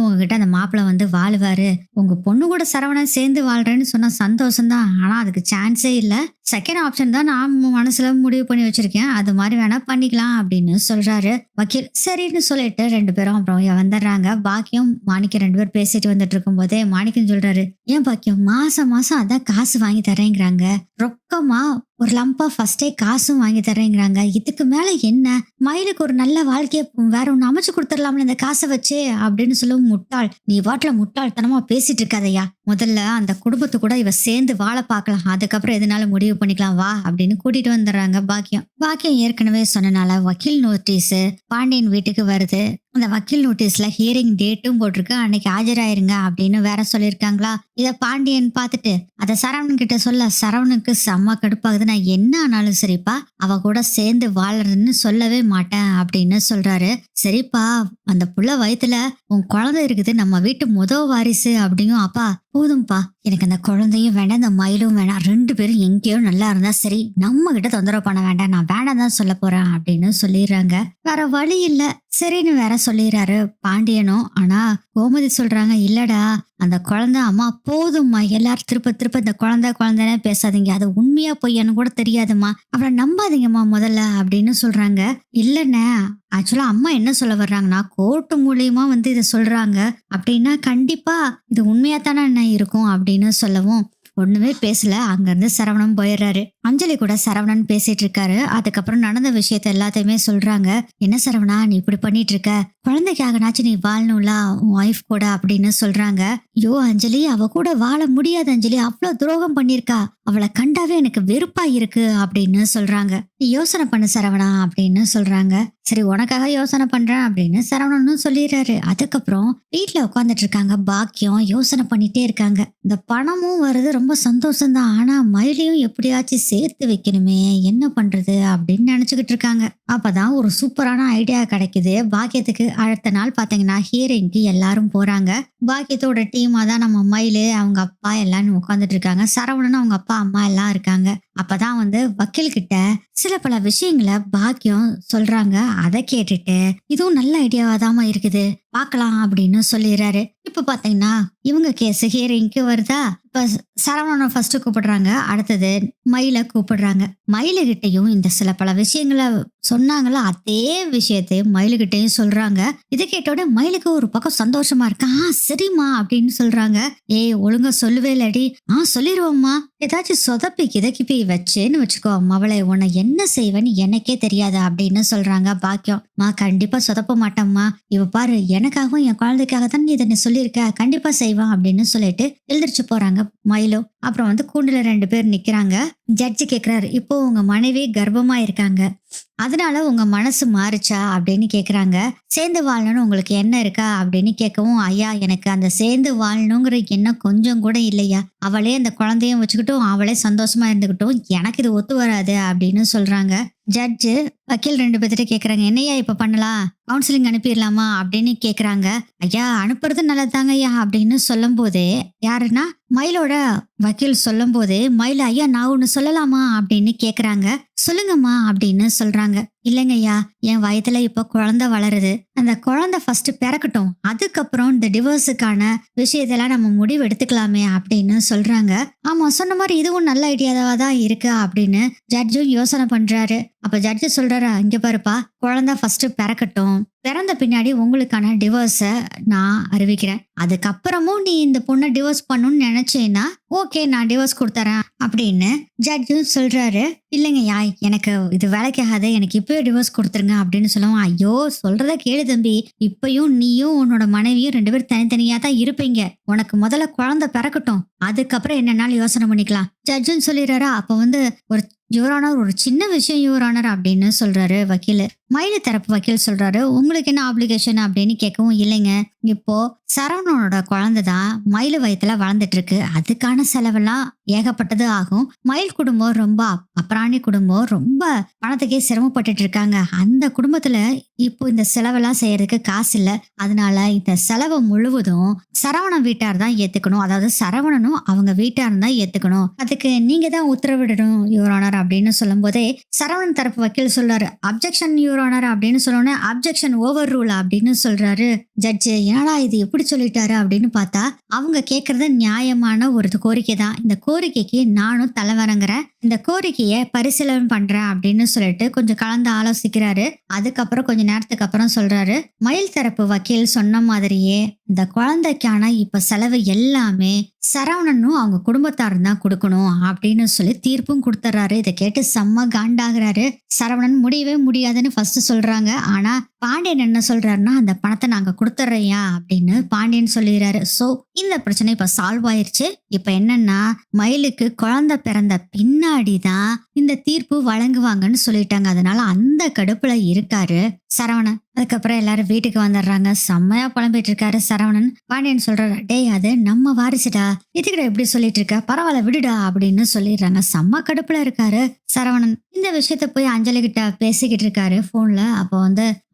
உங்ககிட்ட அந்த மாப்பிள்ளை வாழுவாரு. உங்க பொண்ணு கூட சரவணன் சேர்ந்து வாழ்றேன்னு சொன்னா சந்தோஷம் தான். ஆனா அதுக்கு சான்ஸே இல்ல. செகண்ட் ஆப்ஷன் தான் நான் மனசுல முடிவு பண்ணி வச்சிருக்கேன். அது மாதிரி வேணா பண்ணிக்கலாம் அப்படின்னு சொல்றாரு வக்கீல். சரின்னு சொல்லிட்டு 2 பேரும் அப்புறம் வந்துடுறாங்க. பாக்கியம் மாணிக்கம் 2 பேரும் பேசிட்டு வந்துட்டு இருக்கும் போதே மாணிக்கம் சொல்றாரு, ஏன் பாக்கியம் மாசம் மாசம் அதான் காசு வாங்கி தரேங்கிறாங்க, ரொக்கமா ஒரு லம்பா ஃபர்ஸ்டே காசும் வாங்கி தரேங்கிறாங்க. இதுக்கு மேல என்ன, மயிலுக்கு ஒரு நல்ல வாழ்க்கைய வேற ஒண்ணு அமைச்சு கொடுத்துடலாம்ல இந்த காசை வச்சு அப்படின்னு சொல்லவும், முட்டாள் நீ வாட்டில முட்டாள்தனமா பேசிட்டு இருக்காதையா. முதல்ல அந்த குடும்பத்தை கூட இவ சேர்ந்து வாழ பார்க்கலாம், அதுக்கப்புறம் எதனால முடிவு பண்ணிக்கலாம் வா அப்படின்னு கூட்டிட்டு வந்துடுறாங்க பாக்கியம். பாக்கியம் ஏற்கனவே சொன்னனால வக்கீல் நோட்டீஸ் பாண்டியன் வீட்டுக்கு வருது. அந்த வக்கீல் நோட்டீஸ்ல ஹியரிங் டேட்டும் போட்டிருக்கு, அன்னைக்கு ஆஜராயிருங்க அப்படின்னு வேற சொல்லியிருக்காங்களா. இத பாண்டியன் பார்த்துட்டு அத சரவணன் கிட்ட சொல்ல, சரவணனுக்கு செம்ம கடுப்பாகுது. நான் என்ன ஆனாலும் சரிப்பா அவ கூட சேர்ந்து வாழறதுன்னு சொல்லவே மாட்டேன் அப்படின்னு சொல்றாரு. சரிப்பா அந்த புள்ள வயித்துல உன் குழந்தை இருக்குது, நம்ம வீட்டு வாரிசு அப்படிங்கும். அப்பா போதும்பா எனக்கு அந்த குழந்தையும் வேண்டாம் அந்த மயிலும் வேண்டாம், 2 பேரும் எங்கேயோ நல்லா இருந்தா சரி, நம்ம கிட்ட தொந்தரவு பண்ண வேண்டாம், நான் வேண்டாம் தான் சொல்ல போறேன் அப்படின்னு சொல்லிடுறாங்க. வேற வழி இல்ல சரின்னு வேற சொல்லிடுறாரு பாண்டியனும். ஆனா கோமதி சொல்றாங்க, இல்லடா அந்த குழந்தை அம்மா போதும்மா, எல்லாரும் திருப்ப திருப்ப இந்த குழந்தைன்னு பேசாதீங்க, அது உண்மையா பொய்யான்னு கூட தெரியாதுமா, அவளை நம்பாதீங்கம்மா முதல்ல அப்படின்னு சொல்றாங்க. இல்லைண்ணே ஆக்சுவலா அம்மா என்ன சொல்ல வர்றாங்கன்னா, கோர்ட்டு மூலியமா இதை சொல்றாங்க அப்படின்னா கண்டிப்பா இது உண்மையா தானே இருக்கும் அப்படின்னு சொல்லவும் ஒண்ணுமே பேசல. அங்க இருந்து சரவணன் போயிடுறாரு. அஞ்சலி கூட சரவணன் பேசிட்டு இருக்காரு. அதுக்கப்புறம் நடந்த விஷயத்த எல்லாத்தையுமே சொல்றாங்க. என்ன சரவணா நீ இப்படி பண்ணிட்டு இருக்க, குழந்தைக்காகனாச்சும் நீ வாழணும்ல உன் ஒய்ஃப் கூட அப்படின்னு சொல்றாங்க. ஐயோ அஞ்சலி அவ கூட வாழ முடியாது அஞ்சலி, அவ்வளவு துரோகம் பண்ணிருக்கா, அவளை கண்டாவே எனக்கு வெறுப்பா இருக்கு அப்படின்னு சொல்றாங்க. நீ யோசனை பண்ணு சரவணா அப்படின்னு சொல்றாங்க. சரி உனக்காக யோசனை பண்றேன் அப்படின்னு சரவணனும் சொல்லிடுறாரு. அதுக்கப்புறம் வீட்டுல உட்காந்துட்டு இருக்காங்க. பாக்கியம் யோசனை பண்ணிட்டே இருக்காங்க. இந்த பணமும் வருது, ரொம்ப சந்தோஷம் தான், ஆனா மயிலையும் எப்படியாச்சும் சேர்த்து வைக்கணுமே, என்ன பண்றது அப்படின்னு நினைச்சுக்கிட்டு இருக்காங்க. அப்பதான் ஒரு சூப்பரான ஐடியா கிடைக்குது பாக்கியத்துக்கு. அடுத்த நாள் பாத்தீங்கன்னா ஹியரிங்க்கு எல்லாரும் போறாங்க. பாக்கியத்தோட டீமா தான் நம்ம மயிலு அவங்க அப்பா எல்லாரும் உட்காந்துட்டு இருக்காங்க. சரவணன் அவங்க அப்பா அம்மா எல்லாம் இருக்காங்க. அப்பதான் வக்கீல் கிட்ட சில பல விஷயங்களை பாக்கியம் சொல்றாங்க. அதை கேட்டுட்டு இதுவும் நல்ல ஐடியாவாதாம இருக்குது, பாக்கலாம் அப்படின்னு சொல்லிடுறாரு. இப்ப பாத்தீங்கன்னா இவங்க கேஸ் ஹியரிங்க்கு வருதா. இப்ப சரவணனை ஃபர்ஸ்ட் கூப்பிடுறாங்க, அடுத்தது மயில கூப்பிடுறாங்க. மயிலுகிட்டையும் இந்த சில பல விஷயங்களை சொன்னாங்களா, அதே விஷயத்தை மயிலுகிட்டையும் சொல்றாங்க. இதை கேட்டோட மயிலுக்கு ஒரு பக்கம் சந்தோஷமா இருக்கா. சரிம்மா அப்படின்னு சொல்றாங்க. ஏய் ஒழுங்கா சொல்லுவே இல்லடி. சொல்லிடுவோம்மா, ஏதாச்சும் சொதப்பி கிதக்கிப்பி வச்சேன்னு வச்சுக்கோ அவளை உன்னை என்ன செய்வேன்னு எனக்கே தெரியாது அப்படின்னு சொல்றாங்க. பாக்கியம் கண்டிப்பா சொதப்ப மாட்டோம்மா, இவ பாரு எனக்காகவும் என் குழந்தைக்காக தான் நீ இதை சொல்லியிருக்க, கண்டிப்பா செய்வான் அப்படின்னு சொல்லிட்டு எழுந்திரிச்சு போறாங்க மயிலும். அப்புறம் கூண்டுல 2 பேர் நிக்கிறாங்க. ஜட்ஜி கேக்குறாரு, இப்போ உங்க மனைவி கர்ப்பமா இருக்காங்க, அதனால உங்க மனசு மாறுச்சா அப்படின்னு கேக்குறாங்க. சேர்ந்து வாழணும்னு உங்களுக்கு என்ன இருக்கா அப்படின்னு கேட்கவும், ஐயா எனக்கு அந்த சேர்ந்து வாழணுங்கிற எண்ணம் கொஞ்சம் கூட இல்லையா, அவளே அந்த குழந்தையும் வச்சுக்கிட்டும் அவளே சந்தோஷமா இருந்துகிட்டும், எனக்கு இது ஒத்து வராது அப்படின்னு சொல்றாங்க. ஜட்ஜு வக்கீல் 2 பேர்த்திட்ட கேக்குறாங்க, என்னையா இப்ப பண்ணலாம், கவுன்சிலிங் அனுப்பிடலாமா அப்படின்னு கேக்குறாங்க. ஐயா அனுப்புறது நல்லதாங்க ஐயா அப்படின்னு சொல்லும் போதே யாருன்னா மயிலோட வக்கீல் சொல்லும் போது மயில, ஐயா நான் ஒண்ணு சொல்லலாமா அப்படின்னு கேக்குறாங்க. சொல்லுங்கம்மா அப்படின்னு சொல்றாங்க. இல்லைங்க ஐயா என் வயத்துல இப்ப குழந்தை வளருது, அந்த குழந்தை ஃபர்ஸ்ட் பிறக்கட்டும், அதுக்கப்புறம் இந்த டிவோர்ஸுக்கான விஷயத்தெல்லாம் நம்ம முடிவு எடுத்துக்கலாமே அப்படின்னு சொல்றாங்க. ஆமா சொன்ன மாதிரி இதுவும் நல்ல ஐடியாவா தான் இருக்கு அப்படின்னு ஜட்ஜும் யோசனை பண்றாரு. அப்ப ஜட்ஜு சொல்றாரு, இங்க பாருப்பா குழந்தை ஃபர்ஸ்ட் பிறக்கட்டும். பிறந்த பின்னாடி உங்களுக்கான டிவோர்ஸ நான் அறிவிக்கிறேன். அதுக்கப்புறமும் நீ இந்த பொண்ண டிவோர்ஸ் பண்ணணும்னு நினைச்சேன்னா, ஓகே நான் டிவோர்ஸ் குடுத்துறேன் அப்படின்னு ஜட்ஜும் சொல்றாரு. இல்லைங்கய்யா எனக்கு இது வேலைக்கு ஆகாது. எனக்கு இப்பவே டிவோர்ஸ் குடுத்துருங்க அப்படின்னு சொல்லவும், ஐயோ சொல்றத கேளு தம்பி. இப்பயும் நீயும் உன்னோட மனைவியும் 2 பேரும் தனித்தனியா தான் இருப்பீங்க. உனக்கு முதல்ல குழந்தை பிறக்கட்டும். அதுக்கப்புறம் என்னன்னாலும் யோசனை பண்ணிக்கலாம். ஜட்ஜுன்னு சொல்லிடுறாரா. அப்ப ஒரு யுவர் ஆனர் ஒரு சின்ன விஷயம் யுவர் ஆனர் அப்படின்னு சொல்றாரு வக்கீல். மயிலு தரப்பு வக்கீல் சொல்றாரு, உங்களுக்கு என்ன ஆப்ளிகேஷன் அப்படின்னு கேட்கவும், இல்லைங்க இப்போ சரவணனோட குழந்தை தான் மயிலு வயத்துல வளர்ந்துட்டு இருக்கு. அதுக்கான செலவெல்லாம் ஏகப்பட்டது ஆகும். மயில் குடும்பம் ரொம்ப அப்ராணி குடும்பம், ரொம்ப பணத்துக்கே சிரமப்பட்டுட்டு இருக்காங்க. அந்த குடும்பத்துல இப்போ இந்த செலவெல்லாம் செய்யறதுக்கு காசு இல்ல. அதனால இந்த செலவு முழுவதும் சரவணன் வீட்டார் தான் ஏத்துக்கணும். அதாவது சரவணனும் அவங்க வீட்டார் தான் ஏத்துக்கணும். அதுக்கு நீங்க தான் உத்தரவிடணும் யுவர் ஆனர் அப்படின்னு சொல்லும் போதே சரவணன் தரப்பு வக்கீல் சொல்றாரு, அப்ஜெக்ஷன் யுவர் ஆனர் அப்படின்னு சொன்னோன்னே, அப்ஜெக்ஷன் ஓவர் ரூல் அப்படின்னு சொல்றாரு ஜட்ஜு. என்னடா இது எப்படி சொல்லிட்டாரு அப்படின்னு பார்த்தா, அவங்க கேட்கறது நியாயமான ஒரு கோரிக்கை தான். இந்த கோரிக்கைக்கு நானும் தலைவரங்குறேன். இந்த கோரிக்கையை பரிசீலனை பண்றேன் அப்படின்னு சொல்லிட்டு கொஞ்சம் கலந்து ஆலோசிக்கிறாரு. அதுக்கப்புறம் கொஞ்ச நேரத்துக்கு அப்புறம் சொல்றாரு, மயில் தரப்பு வக்கீல் சொன்ன மாதிரியே இந்த குழந்தைக்கான இப்ப செலவு எல்லாமே சரவணனும் அவங்க குடும்பத்தாரும் தான் கொடுக்கணும் அப்படின்னு சொல்லி தீர்ப்பும் கொடுத்துறாரு. இதை கேட்டு செம்ம காண்டாகிறாரு. சரவணன் முடியவே முடியாதுன்னு ஃபர்ஸ்ட் சொல்றாங்க. ஆனா பாண்டியன் என்ன சொல்றாருன்னா, அந்த பணத்தை நாங்க கொடுத்துட்றையா அப்படின்னு பாண்டியன் சொல்லிடுறாரு. சோ இந்த பிரச்சனை இப்ப சால்வ் ஆயிருச்சு. இப்ப என்னன்னா, மயிலுக்கு குழந்தை பிறந்த பின்னாடிதான் இந்த தீர்ப்பு வழங்குவாங்கன்னு சொல்லிட்டாங்க. அதனால அந்த கடுப்புல இருக்காரு சரவணன். அதுக்கப்புறம் எல்லாரும் வீட்டுக்கு வந்துடுறாங்க. செம்மையா புலம்பிட்டு இருக்காரு சரவணன். பாண்டியன் சொல்றாரு, டேய் அது நம்ம வாரிசுடா, இதுக்கிட்ட எப்படி சொல்லிட்டு இருக்க, பரவாயில்ல விடுடா அப்படின்னு சொல்லிடுறாங்க. செம்ம கடுப்புல இருக்காரு சரவணன். இந்த விஷயத்த போய் அஞ்சலி கிட்ட பேசிக்கிட்டு இருக்காரு போன்ல. அப்போ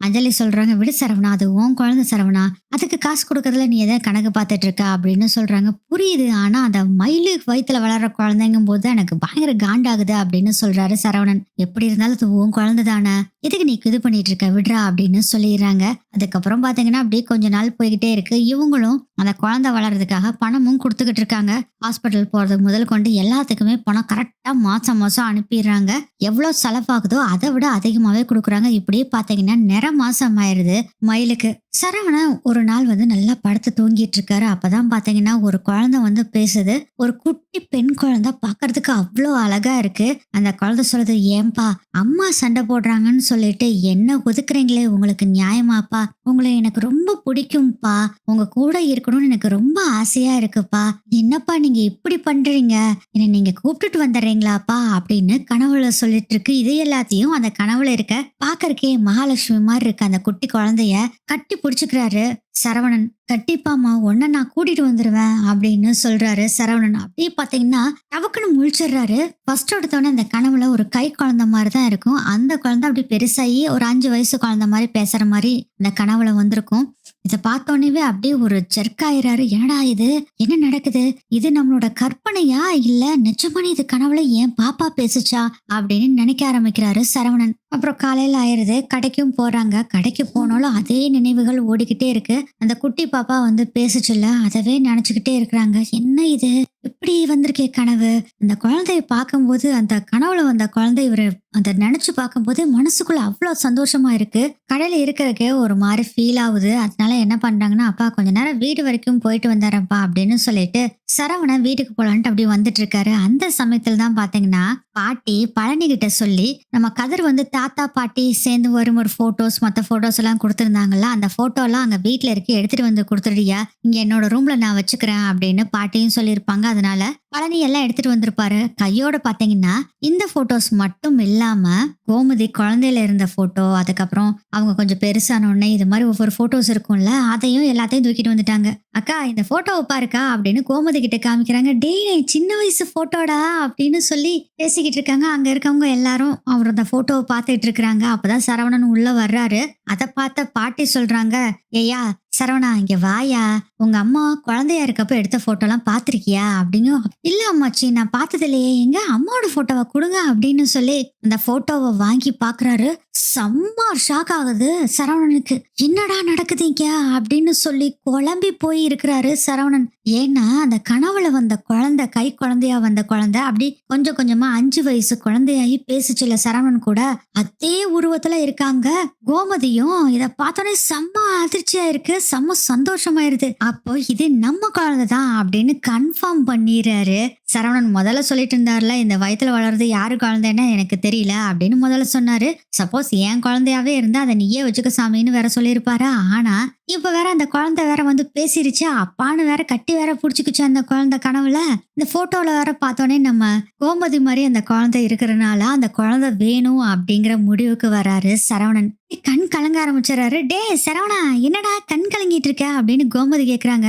அஞ்சலி சொல்றாங்க, விடு சரவணா, அது உன் குழந்தை சரவணா, அதுக்கு காசு கொடுக்கறதுல நீ எதை கணக்கு பார்த்துட்டு இருக்க அப்படின்னு சொல்றாங்க. புரியுது, ஆனா அந்த மயிலு வயித்துல வளர்ற குழந்தைங்கும் போது எனக்கு பயங்கர காண்டாகுது அப்படின்னு சொல்றாரு சரவணன். எப்படி இருந்தாலும் அது உன் குழந்தை தானே, எதுக்கு நீ இது பண்ணிட்டு இருக்க, விடுறா அப்படின்னு சொல்லிடுறாங்க. அதுக்கப்புறம் பாத்தீங்கன்னா அப்படியே கொஞ்ச நாள் போய்கிட்டே இருக்கு. இவங்களும் அந்த குழந்தை வளர்றதுக்காக பணமும் கொடுத்துக்கிட்டு இருக்காங்க. ஹாஸ்பிட்டல் போறது முதல் கொண்டு எல்லாத்துக்குமே பணம் கரெக்டா மாசம் மாசம் அனுப்பிடுறாங்க. எவ்வளவு செலவாகுதோ அதை விட அதிகமாவே கொடுக்குறாங்க. இப்படியே பாத்தீங்கன்னா மாசம் ஆயிருது மயிலுக்கு. சரவணன் ஒரு நாள் நல்லா படுத்து தூங்கிட்டு இருக்காரு. அப்பதான் பாத்தீங்கன்னா ஒரு குழந்தை பேசுது. ஒரு குட்டி பெண் குழந்தை பாக்குறதுக்கு அவ்வளோ அழகா இருக்கு. அந்த குழந்தை சொல்லுது, ஏன்பா அம்மா சண்டை போடுறாங்கன்னு சொல்லிட்டு என்ன ஒதுக்குறீங்களே, உங்களுக்கு நியாயமாப்பா, உங்களை எனக்கு ரொம்ப பிடிக்கும்பா, உங்க கூட இருக்கணும்னு எனக்கு ரொம்ப ஆசையா இருக்குப்பா, என்னப்பா நீங்க இப்படி பண்றீங்க, என்ன நீங்க கூப்பிட்டுட்டு வந்துடுறீங்களாப்பா அப்படின்னு கனவுல சொல்லிட்டு இருக்கு. இது எல்லாத்தையும் அந்த கனவுல இருக்க பாக்கறக்கே மகாலட்சுமி மாதிரி இருக்கு அந்த குட்டி குழந்தைய கட்டி பிடிச்சுக்கிறாரு சரவணன். கட்டிப்பாமா, உன்ன நான் கூட்டிட்டு வந்துருவேன் அப்படின்னு சொல்றாரு சரவணன். அப்படியே பாத்தீங்கன்னா டவுக்குன்னு முழிச்சிடுறாரு. ஃபர்ஸ்ட் எடுத்தோடனே அந்த கனவுல ஒரு கை குழந்தை மாதிரி தான் இருக்கும். அந்த குழந்தை அப்படி பெருசாகி ஒரு 5 வயசு குழந்தை மாதிரி பேசுற மாதிரி அந்த கனவுல வந்திருக்கும். இதை பார்த்தோன்னே அப்படியே ஒரு ஜெர்க்காயிராரு. என்னடா இது, என்ன நடக்குது, இது நம்மளோட கற்பனையா இல்ல நிஜமான இது கனவுல ஏன் பாப்பா பேசுச்சா அப்படின்னு நினைக்க ஆரம்பிக்கிறாரு சரவணன். அப்புறம் காலையில ஆயிருது. கடைக்கும் போறாங்க. கடைக்கு போனாலும் அதே நினைவுகள் ஓடிக்கிட்டே இருக்கு. அந்த குட்டி பாப்பா பேசுச்சுல்ல, அதவே நினைச்சுக்கிட்டே இருக்கிறாங்க. என்ன இது இப்படி வந்திருக்கே கனவு. அந்த குழந்தைய பார்க்கும்போது, அந்த கனவுல வந்த குழந்தை இவரு அந்த நினைச்சு பார்க்கும்போது மனசுக்குள்ள அவ்வளவு சந்தோஷமா இருக்கு. கடையில இருக்கிறதுக்கே ஒரு மாதிரி ஃபீல் ஆகுது. அதனால என்ன பண்றாங்கன்னா, அப்பா கொஞ்ச நேரம் வீடு வரைக்கும் போயிட்டு வந்தாரப்பா அப்படின்னு சொல்லிட்டு சரவணன் வீட்டுக்கு போலான்ட்டு அப்படி வந்துட்டு இருக்காரு. அந்த சமயத்துல தான் பாத்தீங்கன்னா பாட்டி பழனி கிட்ட சொல்லி, நம்ம கதிர் தாத்தா பாட்டி சேர்ந்து வரும் ஒரு போட்டோஸ் மத்த போட்டோஸ் எல்லாம் கொடுத்துருந்தாங்கல்ல, அந்த போட்டோ எல்லாம் அங்க வீட்டுல இருக்கு, எடுத்துட்டு வந்து கொடுத்துடுறியா, இங்க என்னோட ரூம்ல நான் வச்சுக்கிறேன் அப்படின்னு பாட்டியும் சொல்லியிருப்பாங்க. அதனால பழனி எல்லாம் எடுத்துட்டு வந்திருப்பாரு. கையோட பாத்தீங்கன்னா இந்த போட்டோஸ் மட்டும் இல்லாம கோமதி குழந்தையில இருந்த போட்டோ, அதுக்கப்புறம் அவங்க கொஞ்சம் பெருசான உடனே இது மாதிரி ஒவ்வொரு போட்டோஸ் இருக்கும்ல, அதையும் எல்லாத்தையும் தூக்கிட்டு வந்துட்டாங்க. அக்கா இந்த போட்டோவை பாருக்கா அப்படின்னு கோமதி கிட்ட காமிக்கிறாங்க. டேய் சின்ன வயசு போட்டோடா அப்படின்னு சொல்லி பேசிக்கிட்டு இருக்காங்க. அங்க இருக்கவங்க எல்லாரும் அவர் அந்த போட்டோவை பார்த்துட்டு இருக்கிறாங்க. அப்பதான் சரவணன் உள்ள வர்றாரு. அதை பார்த்த பாட்டி சொல்றாங்க, ஏயா சரவணா இங்க வாயா, உங்க அம்மா குழந்தையா இருக்கப்ப எடுத்த போட்டோ எல்லாம் பாத்திருக்கியா அப்படிங்க. இல்ல அம்மாச்சி நான் பார்த்தது இல்லையே, எங்க அம்மாவோட போட்டோவை கொடுங்க அப்படின்னு சொல்லி அந்த போட்டோவை வாங்கி பாக்குறாரு. செம்ம ஷாக் ஆகுது சரவணனுக்கு. என்னடா நடக்குதுங்க அப்படின்னு சொல்லி குழம்பி போய் இருக்கிறாரு சரவணன். ஏன்னா அந்த கனவுல வந்த குழந்தை, கை குழந்தையா வந்த குழந்தை அப்படி கொஞ்சம் கொஞ்சமா 5 வயசு குழந்தையாகி பேசுச்சுல சரவணன் கூட, அதே உருவத்துல இருக்காங்க கோமதியும். இத பார்த்தோன்னே செம்ம அதிர்ச்சியா இருக்கு, செம்ம சந்தோஷமாயிருது. அப்போ இது நம்ம குழந்தை தான் அப்படின்னு கன்ஃபார்ம் பண்ணிடுறாரு சரவணன். முதல்ல சொல்லிட்டு இருந்தாருல, இந்த வயத்துல வளர்றது யாரு குழந்தைன்னு எனக்கு தெரியல அப்படின்னு முதல்ல சொன்னாரு. சப்போஸ் என் குழந்தையாவே இருந்தா அதை நீயே வச்சுக்க சாமின்னு வேற சொல்லியிருப்பாரு. ஆனா இப்ப வேற அந்த குழந்தை வேற வந்து பேசிருச்சு, அப்பான்னு வேற கட்டி வேற புடிச்சுக்குச்சு அந்த குழந்தை கனவுல. இந்த போட்டோல வேற பார்த்தோன்னே நம்ம கோமதி மாதிரி அந்த குழந்தை இருக்கிறனால அந்த குழந்தை வேணும் அப்படிங்கிற முடிவுக்கு வராரு சரவணன். கண் கலங்க ஆரம்பிச்சாரு. டே சரவணா, என்னடா கண் கலங்கிட்டு இருக்க அப்படின்னு கோமதி கேக்குறாங்க.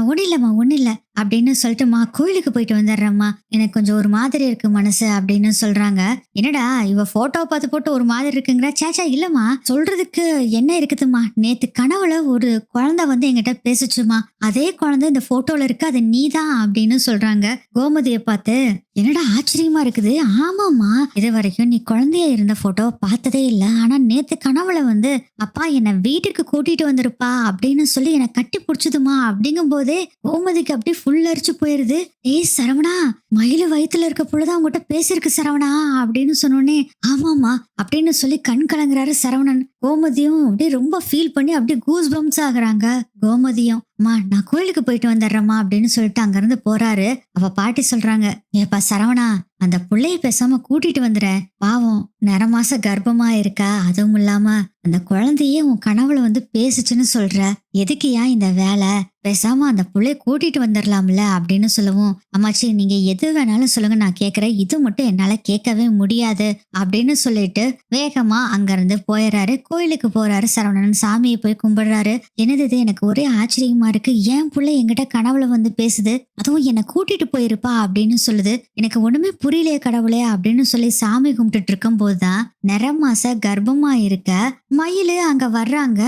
ஒண்ணு இல்லம்மா, ஒண்ணு இல்ல அப்படின்னு சொல்லிட்டுமா கோயிலுக்கு போயிட்டு வந்துடுறேம்மா, எனக்கு கொஞ்சம் ஒரு மாதிரி இருக்கு மனசு அப்படின்னு சொல்றாங்க. என்னடா இவ போட்டோ பார்த்து போட்டு ஒரு மாதிரி இருக்குங்கிற? சேச்சா இல்லம்மா, சொல்றதுக்கு என்ன இருக்குதுமா, நேத்து கனவுல ஒரு குழந்தை வந்து என்கிட்ட பேசுச்சுமா, அதே குழந்தை இந்த போட்டோல இருக்கு, அது நீதான் அப்படின்னு சொல்றாங்க. கோமதியை பார்த்து என்னடா ஆச்சரியமா இருக்குது. ஆமாமா, இது வரைக்கும் நீ குழந்தையா இருந்த போட்டோ பார்த்ததே இல்ல, ஆனா நேத்து கனவுல வந்து அப்பா என்ன வீட்டுக்கு கூட்டிட்டு வந்திருப்பா அப்படின்னு சொல்லி என்னை கட்டி பிடிச்சதுமா அப்படிங்கும் போதே கோமதிக்கு அப்படி ஃபுல் அரிச்சு போயிருது. ஏய் சரவணா, மயிலு வயித்துல இருக்க பொழுதுதான் உங்ககிட்ட பேசிருக்கு சரவணா அப்படின்னு சொன்னோடனே ஆமாமா அப்படின்னு சொல்லி கண் கலங்குறாரு சரவணன். கோமதியும் அப்படியே ரொம்ப ஃபீல் பண்ணி அப்படியே கூஸ் பம்ஸ் ஆகுறாங்க. கோமதியும் அம்மா நான் கோயிலுக்கு போயிட்டு வந்துடுறேம்மா அப்படின்னு சொல்லிட்டு அங்கிருந்து போறாரு. அவ பாட்டி சொல்றாங்க, ஏப்பா சரவணா, அந்த புள்ளைய பேசாம கூட்டிட்டு வந்துற, பாவம் 9 மாச கர்ப்பமா இருக்கா, அதுவும் இல்லாம அந்த குழந்தையே உன் கனவுல வந்து பேசுச்சுன்னு சொல்ற, எதுக்குயா இந்த வேலை, பேசாம அந்த புள்ளைய கூட்டிட்டு வந்துடலாம்ல அப்படின்னு சொல்லவும், அம்மாச்சி நீங்க எது வேணாலும் சொல்லுங்க, நான் கேக்குறேன், இது மட்டும் என்னால கேட்கவே முடியாது அப்படின்னு சொல்லிட்டு வேகமா அங்க இருந்து போயிடுறாரு. கோயிலுக்கு போறாரு சரவணன். சாமியை போய் கும்பிடுறாரு. என்னது இது, எனக்கு ஒரே ஆச்சரியமா இருக்கு, ஏன் புள்ளை என்கிட்ட கனவுல வந்து பேசுது, அதுவும் என்னை கூட்டிட்டு போயிருப்பா அப்படின்னு சொல்லுது, எனக்கு ஒண்ணுமே புரியலையே கடவுளே அப்படின்னு சொல்லி சாமி கும்பிட்டுட்டு இருக்கும் போதுதான் 9 மாச கர்ப்பமா இருக்க மயிலு அங்க வர்றாங்க.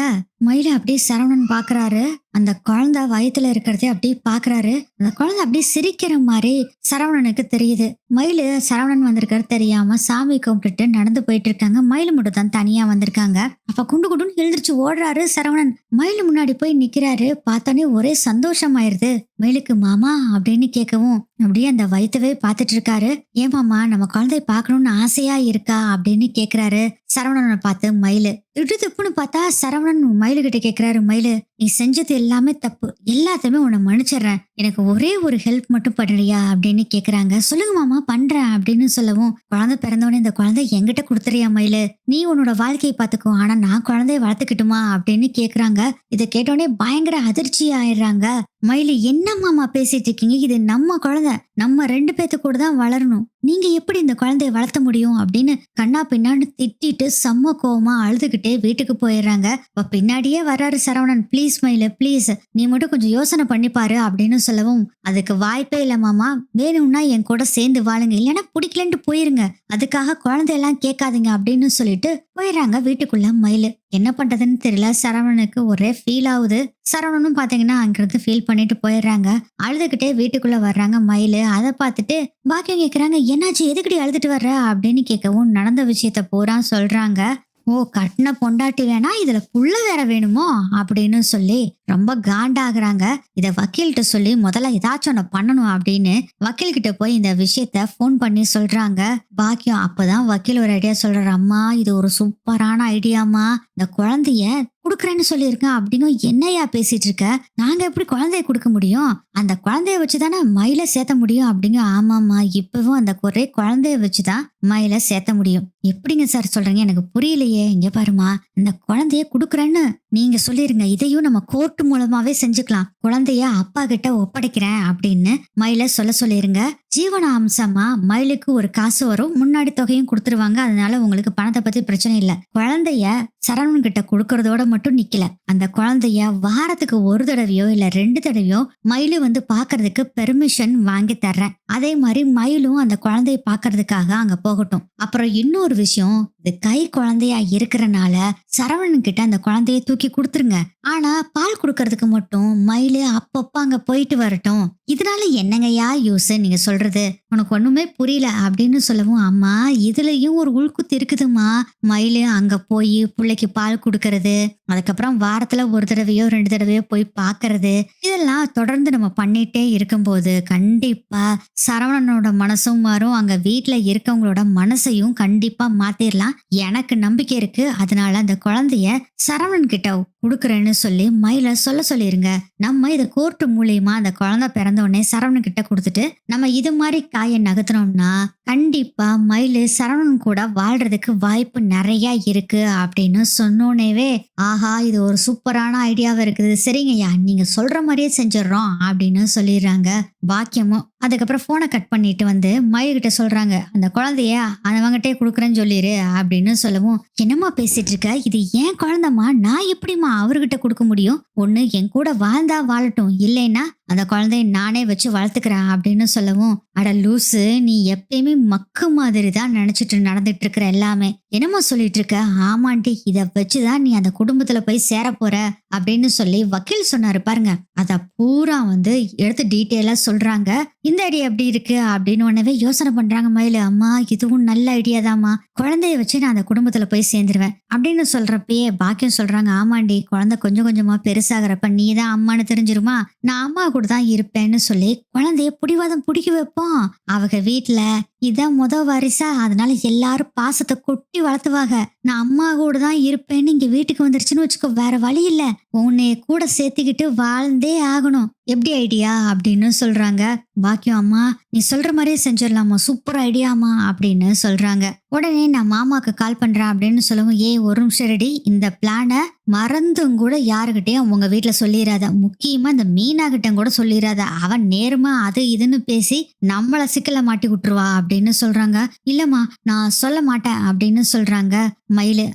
மயில அப்படியே சரவணன் பாக்குறாரு. அந்த குழந்தை வயித்துல இருக்கிறதே அப்படியே பாக்குறாரு. அந்த குழந்தை அப்படியே சிரிக்கிற மாதிரி சரவணனுக்கு தெரியுது. மயிலு சரவணன் வந்திருக்காரு தெரியாம சாமி கும்பிட்டுட்டு நடந்து போயிட்டு இருக்காங்க. மயிலு மட்டும் தான் தனியா வந்திருக்காங்க. அப்ப குண்டு குண்டுன்னு எழுந்திரிச்சு ஓடுறாரு சரவணன். மயிலு முன்னாடி போய் நிக்கிறாரு. பார்த்தோன்னே ஒரே சந்தோஷமாயிருது மயிலுக்கு. மாமா அப்படின்னு கேட்கவும் அப்படியே அந்த வயிற்றவே பார்த்துட்டு இருக்காரு. ஏன் மாமா, நம்ம குழந்தைய பார்க்கணும்னு ஆசையா இருக்கா அப்படின்னு கேக்குறாரு சரவணனை பார்த்து மயிலு. திடுப்புன்னு பார்த்தா சரவணன் மயிலு கிட்ட கேக்குறாரு, மயிலு நீ செஞ்சது எல்லாமே தப்பு, எல்லாத்தையுமே உன்னை மன்னிச்சிடுறேன், எனக்கு ஒரே ஒரு ஹெல்ப் மட்டும் பண்ணுறியா அப்படின்னு கேக்குறாங்க. சொல்லுங்க மாமா, பண்றேன் அப்படின்னு சொல்லவும், குழந்தை பிறந்தவொடனே இந்த குழந்தை என்கிட்ட கொடுத்துறியா மயிலு, நீ உன்னோட வாழ்க்கையை பார்த்துக்கோ, ஆனா நான் குழந்தைய வளர்த்துக்கிட்டுமா அப்படின்னு கேக்குறாங்க. இதை கேட்டோடனே பயங்கர அதிர்ச்சி ஆயிடுறாங்க. மயிலு, என்ன மாமா பேசிட்டு இருக்கீங்க, இது நம்ம குழந்தை, நம்ம 2 பேத்து கூட தான் வளரணும், நீங்க எப்படி இந்த குழந்தைய வளர்த்த முடியும் அப்படின்னு கண்ணா பின்னான்னு திட்டிட்டு செம்ம கோவமா அழுதுகிட்டே வீட்டுக்கு போயிடுறாங்க. அப்ப பின்னாடியே வர்றாரு சரவணன். ப்ளீஸ் மயில, ப்ளீஸ் நீ மட்டும் கொஞ்சம் யோசனை பண்ணிப்பாரு அப்படின்னு சொல்லவும், அதுக்கு வாய்ப்பே இல்ல மாமா, வேணும்னா என் கூட சேர்ந்து வாழுங்க, இல்லைன்னா பிடிக்கலன்ட்டு போயிருங்க, அதுக்காக குழந்தையெல்லாம் கேட்காதீங்க அப்படின்னு சொல்லிட்டு போயிடுறாங்க வீட்டுக்குள்ள மயிலு. என்ன பண்றதுன்னு தெரியல சரவணனுக்கு, ஒரே ஃபீல் ஆகுது. சரவணனும் பாத்தீங்கன்னா அங்கிருந்து ஃபீல் பண்ணிட்டு போயிடுறாங்க. அழுதுகிட்டே வீட்டுக்குள்ள வர்றாங்க மயிலு. அதை பார்த்துட்டு பாக்கியம் கேக்குறாங்க, என்னாச்சு, எதுக்கடி அழுதுட்டு வர்ற அப்படின்னு கேட்கவும் நடந்த விஷயத்த பூரா சொல்றாங்க. ஓ, கட்டின பொண்டாட்டி வேணா இதுல புள்ள வேற வேணுமோ அப்படின்னு சொல்லி ரொம்ப காண்டாகிறாங்க. இத வக்கீல்கிட்ட சொல்லி முதல்ல ஏதாச்சும் ஒண்ணு பண்ணணும் அப்படின்னு வக்கீல் கிட்ட போய் இந்த விஷயத்த போன் பண்ணி சொல்றாங்க பாக்கியம். அப்பதான் வக்கீல் ஒரு ஐடியா சொல்றாரு. அம்மா, இது ஒரு சூப்பரான ஐடியாமா, இந்த குழந்தைய குடுக்கறேன்னு சொல்லியிருக்கேன் அப்படிங்க. என்னையா பேசிட்டு இருக்க, நாங்க எப்படி குழந்தைய கொடுக்க முடியும், அந்த குழந்தைய வச்சுதானே மயில சேர்த்த முடியும் அப்படிங்க. ஆமாமா, இப்பவும் அந்த ஒரே குழந்தைய வச்சுதான் மயில சேர்த்த முடியும். எப்படிங்க சார் சொல்றீங்க, எனக்கு புரியலையே. இங்க பாருமா, இந்த குழந்தைய குடுக்கறேன்னு நீங்க சொல்லிருங்க, இதையும் நம்ம கோர்ட் மூலமாவே செஞ்சுக்கலாம், குழந்தைய அப்பா கிட்ட ஒப்படைக்கிறேன் அப்படின்னு மயில சொல்லிருங்க. ஜீவன அம்சமா மயிலுக்கு ஒரு காசு வரும், முன்னாடி தொகையும் கொடுத்துருவாங்க, அதனால உங்களுக்கு பணத்தை பத்தி பிரச்சனை இல்ல. குழந்தைய சரவணன் கிட்ட கொடுக்கறதோட மட்டும் நிக்கல, அந்த குழந்தைய வாரத்துக்கு 1 தடவையோ இல்ல 2 தடவையோ மயிலு வந்து பாக்குறதுக்கு பெர்மிஷன் வாங்கி தர்றேன், அதே மாதிரி மயிலும் அந்த குழந்தைய பாக்குறதுக்காக அங்க போகட்டும். அப்புறம் இன்னொரு விஷயம், இது கை குழந்தையா இருக்கிறனால சரவணன் கிட்ட அந்த குழந்தைய தூக்கி கொடுத்துருங்க. ஆனா பால் கொடுக்கறதுக்கு மட்டும் மயிலு அப்பப்ப அங்க போயிட்டு வரட்டும். இதனால என்னங்கய்யா யூஸ் நீங்க சொல்றது? உனக்கு ஒண்ணுமே புரியல அப்படின்னு சொல்லவும், அம்மா இதுலயும் ஒரு உள்குத்து இருக்குதுமா. மயிலு அங்க போய் பிள்ளைக்கு பால் கொடுக்கறது, அதுக்கப்புறம் வாரத்துல ஒரு தடவையோ 2 தடவையோ போய் பாக்குறது, இதெல்லாம் தொடர்ந்து நம்ம பண்ணிட்டே இருக்கும்போது கண்டிப்பா சரவணனோட மனசும் மாறும். அங்க வீட்டுல இருக்கவங்களோட மனசையும் கண்டிப்பா மாத்திரலாம். எனக்கு நம்பிக்கை இருக்கு. அதனால அந்த குழந்தைய சரவணன் கிட்ட குடுக்கறேன்னு சொல்லி மயில சொல்லிருங்க. நம்ம இத கோர்ட்டு மூலியமா அந்த குழந்தை பிறந்த உடனே சரவணன் கிட்ட கொடுத்துட்டு நம்ம இது மாதிரி காயை நகர்த்தினோம்னா கண்டிப்பா மயிலு சரவணன் கூட வாழ்றதுக்கு வாய்ப்பு நிறைய இருக்கு அப்படின்னு சொன்னோனேவே, ஆஹா இது ஒரு சூப்பரான ஐடியாவா இருக்குது, சரிங்கய்யா நீங்க சொல்ற மாதிரியே செஞ்சிடறோம் அப்படின்னு சொல்லிடுறாங்க பாக்கியமும். அதுக்கப்புறம் போனை கட் பண்ணிட்டு வந்து மயில்கிட்ட சொல்றாங்க, அந்த குழந்தைய அவங்கிட்டே குடுக்குறேன்னு சொல்லிரு அப்படின்னு சொல்லவும், என்னம்மா பேசிட்டு இருக்க, இது ஏன் குழந்தைமா, நான் எப்படிம்மா அவர்கிட்ட கொடுக்க முடியும்? ஒண்ணு என் கூட வாழ்ந்தா வாழட்டும், இல்லைன்னா அந்த குழந்தைய நானே வச்சு வளர்த்துக்கிறேன் அப்படின்னு சொல்லவும், அட லூசு, நீ எப்பயுமே மக்கு மாதிரி தான் நினைச்சிட்டு நடந்துட்டு இருக்கிற எல்லாமே, என்னம்மா சொல்லிட்டு இருக்க? ஆமாண்டி, இத வச்சுதான் நீ அந்த குடும்பத்துல போய் சேர போற அப்படின்னு சொல்லி வக்கீல் சொன்னாரு பாருங்க, அத பூரா வந்து எடுத்து டீட்டெயிலா சொல்றாங்க. இந்த ஐடியா எப்படி இருக்கு அப்படின்னு உடனே யோசனை பண்றாங்க மயிலு. அம்மா இதுவும் நல்ல ஐடியா தாம்மா, குழந்தைய வச்சு நான் அந்த குடும்பத்துல போய் சேர்ந்துருவேன் அப்படின்னு சொல்றப்பயே பாக்கியம் சொல்றாங்க, ஆமாண்டி குழந்தை கொஞ்சம் கொஞ்சமா பெருசாகிறப்ப நீ தான் அம்மான்னு தெரிஞ்சிருமா, நான் அம்மா கூட தான் இருப்பேன்னு சொல்லி குழந்தைய புடிவாதம் பிடிக்க வைப்போம். அவங்க வீட்டுல இதான் வாரிசா, அதனால எல்லாரும் பாசத்தை கொட்டி வளர்த்துவாங்க. நான் அம்மா கூட தான் இருப்பேன்னு இங்க வீட்டுக்கு வந்துருச்சுன்னு வச்சுக்கோ, வேற வழி இல்ல, உன்னைய கூட சேர்த்துக்கிட்டு வாழ்ந்தே ஆகணும். எப்படி ஐடியா அப்படின்னு சொல்றாங்க பாக்கியம். அம்மா நீ சொல்ற மாதிரியே செஞ்சிடலாமா, சூப்பர் ஐடியாமா அப்படின்னு சொல்றாங்க. உடனே நான் மாமாக்கு கால் பண்றேன் அப்படின்னு சொல்லவும், ஒரு நிமிஷம் ரெடி, இந்த பிளான மறந்தும் கூட யாருகிட்டயும் உங்க வீட்டுல சொல்லிடாத, முக்கியமா இந்த மீனா கிட்ட கூட சொல்லிடாத, அவன் நேர்மா அது இதுன்னு பேசி நம்மள சிக்கல மாட்டி விட்டுருவா அப்படின்னு சொல்றாங்க. இல்லம்மா நான் சொல்ல மாட்டேன் அப்படின்னு சொல்றாங்க மயிலு.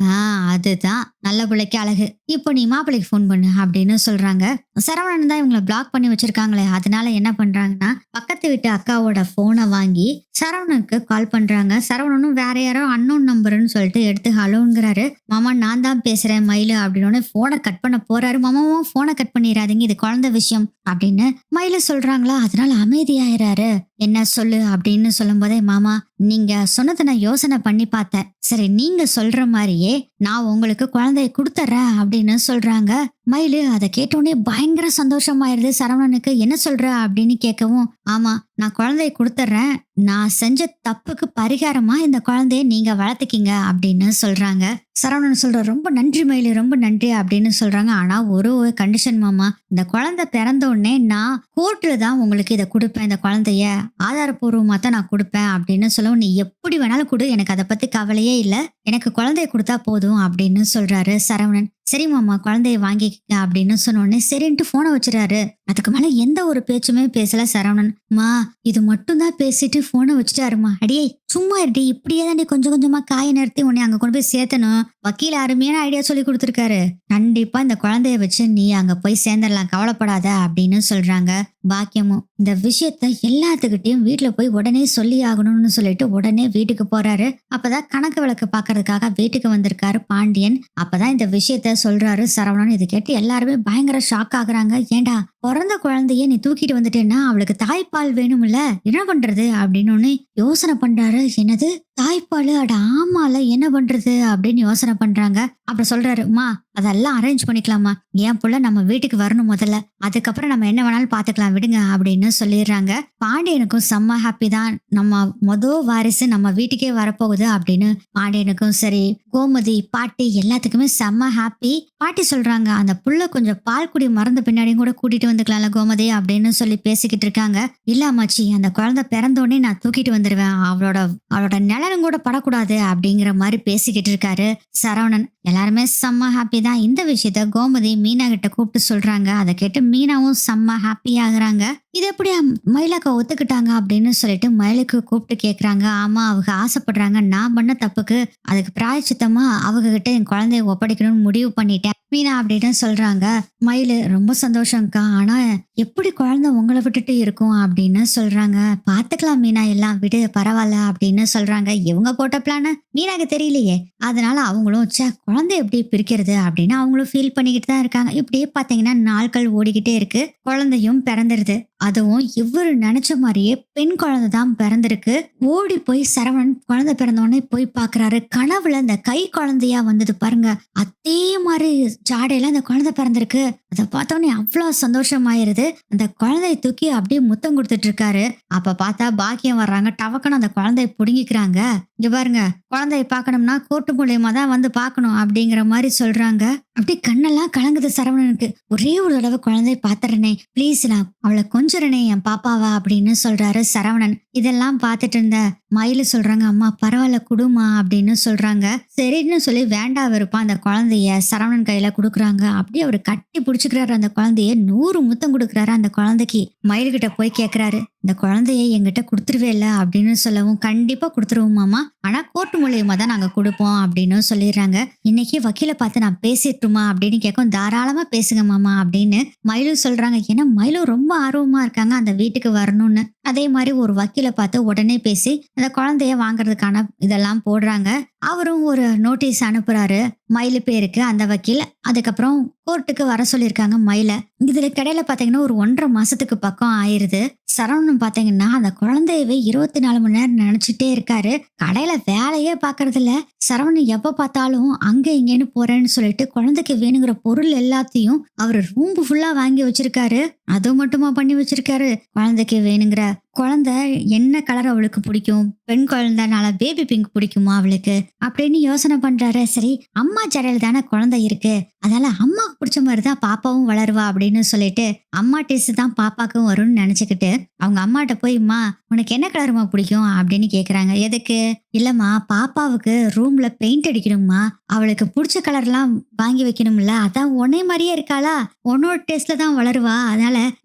அதுதான் நல்ல பிள்ளைக்கு அழகு, இப்போ நீ மாப்பிள்ளைக்கு போன் பண்ணு அப்படின்னு சொல்றாங்க. சரவணன் தான் இவங்களை பிளாக் பண்ணி வச்சிருக்காங்களே, அதனால என்ன பண்றாங்கன்னா பக்கத்து வீட்டு அக்காவோட போனை வாங்கி சரவணனுக்கு கால் பண்றாங்க. சரவணனும் வேற யாரோ அன்னோன் நம்பர்னு சொல்லிட்டு எடுத்து ஹலோங்கிறாரு. மாமா நான் தான் பேசுறேன் மயிலு அப்படின்னு போனை கட் பண்ண போறாரு. மாமாவும் போனை கட் பண்ணிடாதீங்க, இது குழந்தை விஷயம் அப்படின்னு மயிலு சொல்றாங்களா, அதனால அமைதியாயிராரு. என்ன சொல்லு அப்படின்னு சொல்லும் போதே, மாமா நீங்க சொன்னதை நான் யோசனை பண்ணி பார்த்தேன், சரி நீங்க சொல்ற மாதிரியே நான் உங்களுக்கு குழந்தைய கொடுத்துறேன் அப்படின்னு சொல்றாங்க மயிலு. அதை கேட்டோடனே பயங்கர சந்தோஷமாயிருது சரவணனுக்கு. என்ன சொல்ற அப்படின்னு கேட்கவும், ஆமா நான் குழந்தைய கொடுத்துட்றேன், நான் செஞ்ச தப்புக்கு பரிகாரமா இந்த குழந்தைய நீங்க வளர்த்துக்கீங்க அப்படின்னு சொல்றாங்க. சரவணன் சொல்ற, ரொம்ப நன்றி மயிலு, ரொம்ப நன்றி அப்படின்னு சொல்றாங்க. ஆனா ஒரு கண்டிஷன் மாமா, இந்த குழந்தை பிறந்த உடனே நான் கோர்ட்ல தான் உங்களுக்கு இதை கொடுப்பேன், இந்த குழந்தைய ஆதாரபூர்வமா தான் நான் கொடுப்பேன் அப்படின்னு சொல்லவும், நீ எப்படி வேணாலும் கொடு, எனக்கு அதை பத்தி கவலையே இல்லை, எனக்கு குழந்தைய கொடுத்தா போதும் அப்படின்னு சொல்றாரு சரவணன். சரி மாமா குழந்தைய வாங்கிக்க அப்படின்னு சொன்னோடனே சரின்ட்டு போனை வச்சுறாரு. அதுக்கு மேல எந்த ஒரு பேச்சுமே பேசல சரவணன். மா இது மட்டும் தான் பேசிட்டு போனை வச்சுட்டாருமா. அடியே சும்மா இருடி, இப்படியே தான் கொஞ்சம் கொஞ்சமா காய நிறுத்தி உன்னை அங்க கொண்டு போய் சேர்த்தணும், வக்கீல் அருமையான ஐடியா சொல்லி கொடுத்துருக்காரு, கண்டிப்பா இந்த குழந்தைய வச்சு நீ அங்க போய் சேர்ந்துடலாம், கவலைப்படாத அப்படின்னு சொல்றாங்க பாக்கியமும். இந்த விஷயத்த எல்லாத்துக்கிட்டையும் வீட்டுல போய் உடனே சொல்லி ஆகணும்னு சொல்லிட்டு உடனே வீட்டுக்கு போறாரு. அப்பதான் கணக்கு விளக்கு பாக்குறதுக்காக வீட்டுக்கு வந்திருக்காரு பாண்டியன். அப்பதான் இந்த விஷயத்த சொல்றாரு சரவணன். இது கேட்டு எல்லாருமே பயங்கர ஷாக் ஆகுறாங்க. ஏண்டா பிறந்த குழந்தைய நீ தூக்கிட்டு வந்துட்டேன்னா அவளுக்கு தாய்ப்பால் வேணும்ல, என்ன பண்றது அப்படின்னு யோசனை பண்றாரு. என்னது தாய்ப்பால், அட ஆமால என்ன பண்றது அப்படின்னு யோசனை பண்றாங்க. அப்புறம் சொல்றாரு, மா அதெல்லாம் அரேஞ்ச் பண்ணிக்கலாமா, என் புள்ள நம்ம வீட்டுக்கு வரணும் முதல்ல, அதுக்கப்புறம் நம்ம என்ன வேணாலும் பாத்துக்கலாம் விடுங்க அப்படின்னு சொல்லிடுறாங்க. பாண்டியனுக்கும் செம்ம ஹாப்பி தான், நம்ம வாரிசு நம்ம வீட்டுக்கே வரப்போகுது அப்படின்னு. பாண்டியனுக்கும் சரி கோமதி பாட்டி எல்லாத்துக்குமே செம்ம ஹாப்பி. பாட்டி சொல்றாங்க, அந்த புள்ள கொஞ்சம் பால் குடி மறந்த பின்னாடியும் கூட கூட்டிட்டு வந்துக்கலாம்ல கோமதி அப்படின்னு சொல்லி பேசிக்கிட்டு இருக்காங்க. இல்ல அம்மாச்சி, அந்த குழந்தை பிறந்தோடனே நான் தூக்கிட்டு வந்துருவேன், அவளோட நிழலும் கூட படக்கூடாது அப்படிங்கிற மாதிரி பேசிக்கிட்டு இருக்காரு சரவணன். எல்லாருமே செம்ம ஹாப்பி தான். இந்த விஷயத்த கோமதி மீனா கிட்ட கூப்பிட்டு சொல்றாங்க. அதை கேட்டு மீனாவும் செம்ம ஹாப்பி ஆகுறாங்க. இது எப்படி மயிலாக்கா ஒத்துக்கிட்டாங்க அப்படின்னு சொல்லிட்டு மயிலுக்கு கூப்பிட்டு கேக்குறாங்க. ஆமா, அவங்க ஆசைப்படுறாங்க. நான் பண்ண தப்புக்கு அதுக்கு பிராயச்சித்தமா அவங்க கிட்ட என் குழந்தைய ஒப்படைக்கணும்னு முடிவு பண்ணிட்டேன் மீனா அப்படின்னு சொல்றாங்க. மயிலு ரொம்ப சந்தோஷம்க்கா. ஆனா எப்படி குழந்தை உங்களை விட்டுட்டு இருக்கும் அப்படின்னு சொல்றாங்க. பாத்துக்கலாம் மீனா, எல்லாம் விடு பரவாயில்ல அப்படின்னு சொல்றாங்க. இவங்க போட்ட பிளான மீனாக்கு தெரியலையே. அதனால அவங்களும் ச்சே குழந்தை எப்படி பிரிக்கிறது அப்படின்னு அவங்களும் ஃபீல் பண்ணிக்கிட்டு தான் இருக்காங்க. இப்படியே பாத்தீங்கன்னா நாட்கள் ஓடிக்கிட்டே இருக்கு. குழந்தையும் பிறந்துருது. அதுவும் இவரு நினைச்ச மாதிரியே பெண் குழந்தை தான் பிறந்திருக்கு. ஓடி போய் சரவணன் குழந்தை பிறந்த உடனே போய் பாக்குறாரு. கனவுல அந்த கை குழந்தையா வந்தது பாருங்க, அதே மாதிரி ஜாடையில அந்த குழந்தை பிறந்திருக்கு. அதை பார்த்தோன்னே அவ்வளவு சந்தோஷமாயிருது. அந்த குழந்தைய தூக்கி அப்படியே முத்தம் கொடுத்துட்டு இருக்காரு. அப்ப பார்த்தா பாக்கியம் வர்றாங்க. டவக்கன்னு அந்த குழந்தைய புடுங்கிக்கிறாங்க. இங்க பாருங்க, குழந்தைய பார்க்கணும்னா கோர்ட்டு மூலியமா தான் வந்து பார்க்கணும் அப்படிங்கிற மாதிரி சொல்றாங்க. அப்படி கண்ணெல்லாம் கலங்குது சரவணனுக்கு. ஒரே ஒரு தடவை குழந்தைய பாத்துறனே ப்ளீஸ், நான் அவளை கொஞ்சறனே என் பாப்பாவா அப்படின்னு சொல்றாரு சரவணன். இதெல்லாம் பார்த்துட்டு இருந்த மயிலு சொல்றாங்க, அம்மா பரவாயில்ல குடுமா அப்படின்னு சொல்றாங்க. சரின்னு சொல்லி வேண்டா வெறுப்பா அந்த குழந்தைய சரவணன் கையில குடுக்குறாங்க. அப்படியே அவரு கட்டி பிடிச்சுக்கிறாரு. அந்த குழந்தைய 100 முத்தம் கொடுக்குறாரு அந்த குழந்தைக்கு. மயில்கிட்ட போய் கேக்குறாரு, இந்த குழந்தைய எங்கிட்ட கொடுத்துருவே இல்ல அப்படின்னு சொல்லவும், கண்டிப்பா கொடுத்துருவோம் மாமா, ஆனா கோர்ட் மூலியமா தான் நாங்க கொடுப்போம் அப்படின்னு சொல்லிடுறாங்க. இன்னைக்கு வக்கீல பார்த்து நான் பேசிட்டுமா அப்படின்னு கேட்கும். தாராளமா பேசுங்க மாமா அப்படின்னு மயிலும் சொல்றாங்க. ஏன்னா மயிலும் ரொம்ப ஆர்வமா இருக்காங்க அந்த வீட்டுக்கு வரணும்னு. அதே மாதிரி ஒரு வக்கீல பார்த்து உடனே பேசி அந்த குழந்தைய வாங்குறதுக்கான இதெல்லாம் போடுறாங்க. அவரும் ஒரு நோட்டீஸ் அனுப்புறாரு மயிலு பேருக்கு அந்த வக்கீல். அதுக்கப்புறம் கோர்ட்டுக்கு வர சொல்லியிருக்காங்க மயில. இதுல கடையில பாத்தீங்கன்னா ஒரு 1.5 மாசத்துக்கு பக்கம் ஆயிருது. சரவணன் பாத்தீங்கன்னா அந்த குழந்தையவே 24 மணி நேரம் நினைச்சிட்டே இருக்காரு. கடையில வேலையே பாக்குறது இல்ல. சரவணன் எப்ப பார்த்தாலும் அங்க இங்கன்னு போறேன்னு சொல்லிட்டு குழந்தைக்கு வேணுங்கிற பொருள் எல்லாத்தையும் அவர் ரூம் ஃபுல்லா வாங்கி வச்சிருக்காரு. அது மட்டுமா பண்ணி வச்சிருக்காரு. குழந்தைக்கு வேணுங்கிற குழந்தை என்ன கலர் அவளுக்கு பிடிக்கும், பெண் குழந்தைனால பேபி பிங்க் பிடிக்குமா அவளுக்கு அப்படின்னு யோசனை பண்றாரு. சரி, அம்மா ஜடையில தானே குழந்தை இருக்கு, அதனால அம்மாவுக்கு பிடிச்ச மாதிரிதான் பாப்பாவும் வளருவா அப்படின்னு சொல்லிட்டு அம்மா டேஸ்ட் தான் பாப்பாக்கும் வரும்னு நினைச்சுக்கிட்டு அவங்க அம்மாட்ட போய்மா உனக்கு என்ன கலருமா பிடிக்கும் அப்படின்னு கேக்குறாங்க. எதுக்கு? இல்லம்மா பாப்பாவுக்கு ரூம்ல பெயிண்ட் அடிக்கணும்மா, அவளுக்கு பிடிச்ச கலர்லாம் வாங்கி வைக்கணும்ல, அதான் உன்னே மாதிரியே இருக்காளா, உன்னோட டேஸ்ட்ல தான் வளருவா,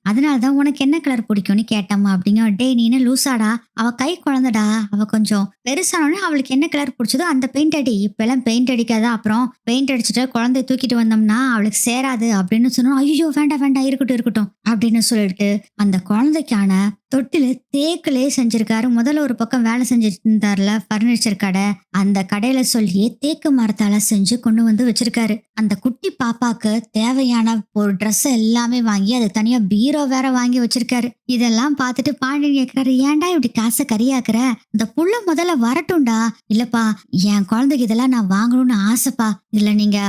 அதனாலதான் உனக்கு என்ன கலர் பிடிக்கும்னு கேட்டம்மா அப்படிங்க. டே நீ என்ன லூசாடா, அவ கை குழந்தைடா, அவ கொஞ்சம் பெருசானோடனே அவளுக்கு என்ன கலர் பிடிச்சதோ அந்த பெயிண்ட் அடி, இப்ப எல்லாம் பெயிண்ட் அடிக்காத, அப்புறம் பெயிண்ட் அடிச்சுட்டு குழந்தைய தூக்கிட்டு வந்தோம்னா அவளுக்கு சேராது அப்படின்னு சொன்னோம். ஐயோ வேண்டாம் வேண்டாம் இருக்கட்டும் அப்படின்னு சொல்லிட்டு அந்த குழந்தைக்கான தொட்டில தேக்கிலே செஞ்சிருக்காரு. முதல்ல ஒரு பக்கம் வேலை செஞ்சுட்டு இருந்தாருல பர்னிச்சர் கடை, அந்த கடையில சொல்லி தேக்கு மரத்தால செஞ்சு கொண்டு வந்து வச்சிருக்காரு. அந்த குட்டி பாப்பாக்கு தேவையான ஒரு ட்ரெஸ் எல்லாமே வாங்கி அது தனியா பீரோ வேற வாங்கி வச்சிருக்காரு. இதெல்லாம் பார்த்துட்டு பாண்டியன் கேட்கிறாரு, ஏன்டா இப்படி காசை கரியாக்குற, இந்த புள்ள முதல்ல வரட்டும்டா. இல்லப்பா என் குழந்தைக்கு இதெல்லாம் நான் வாங்கணும்னு ஆசைப்பா, இதுல நீங்க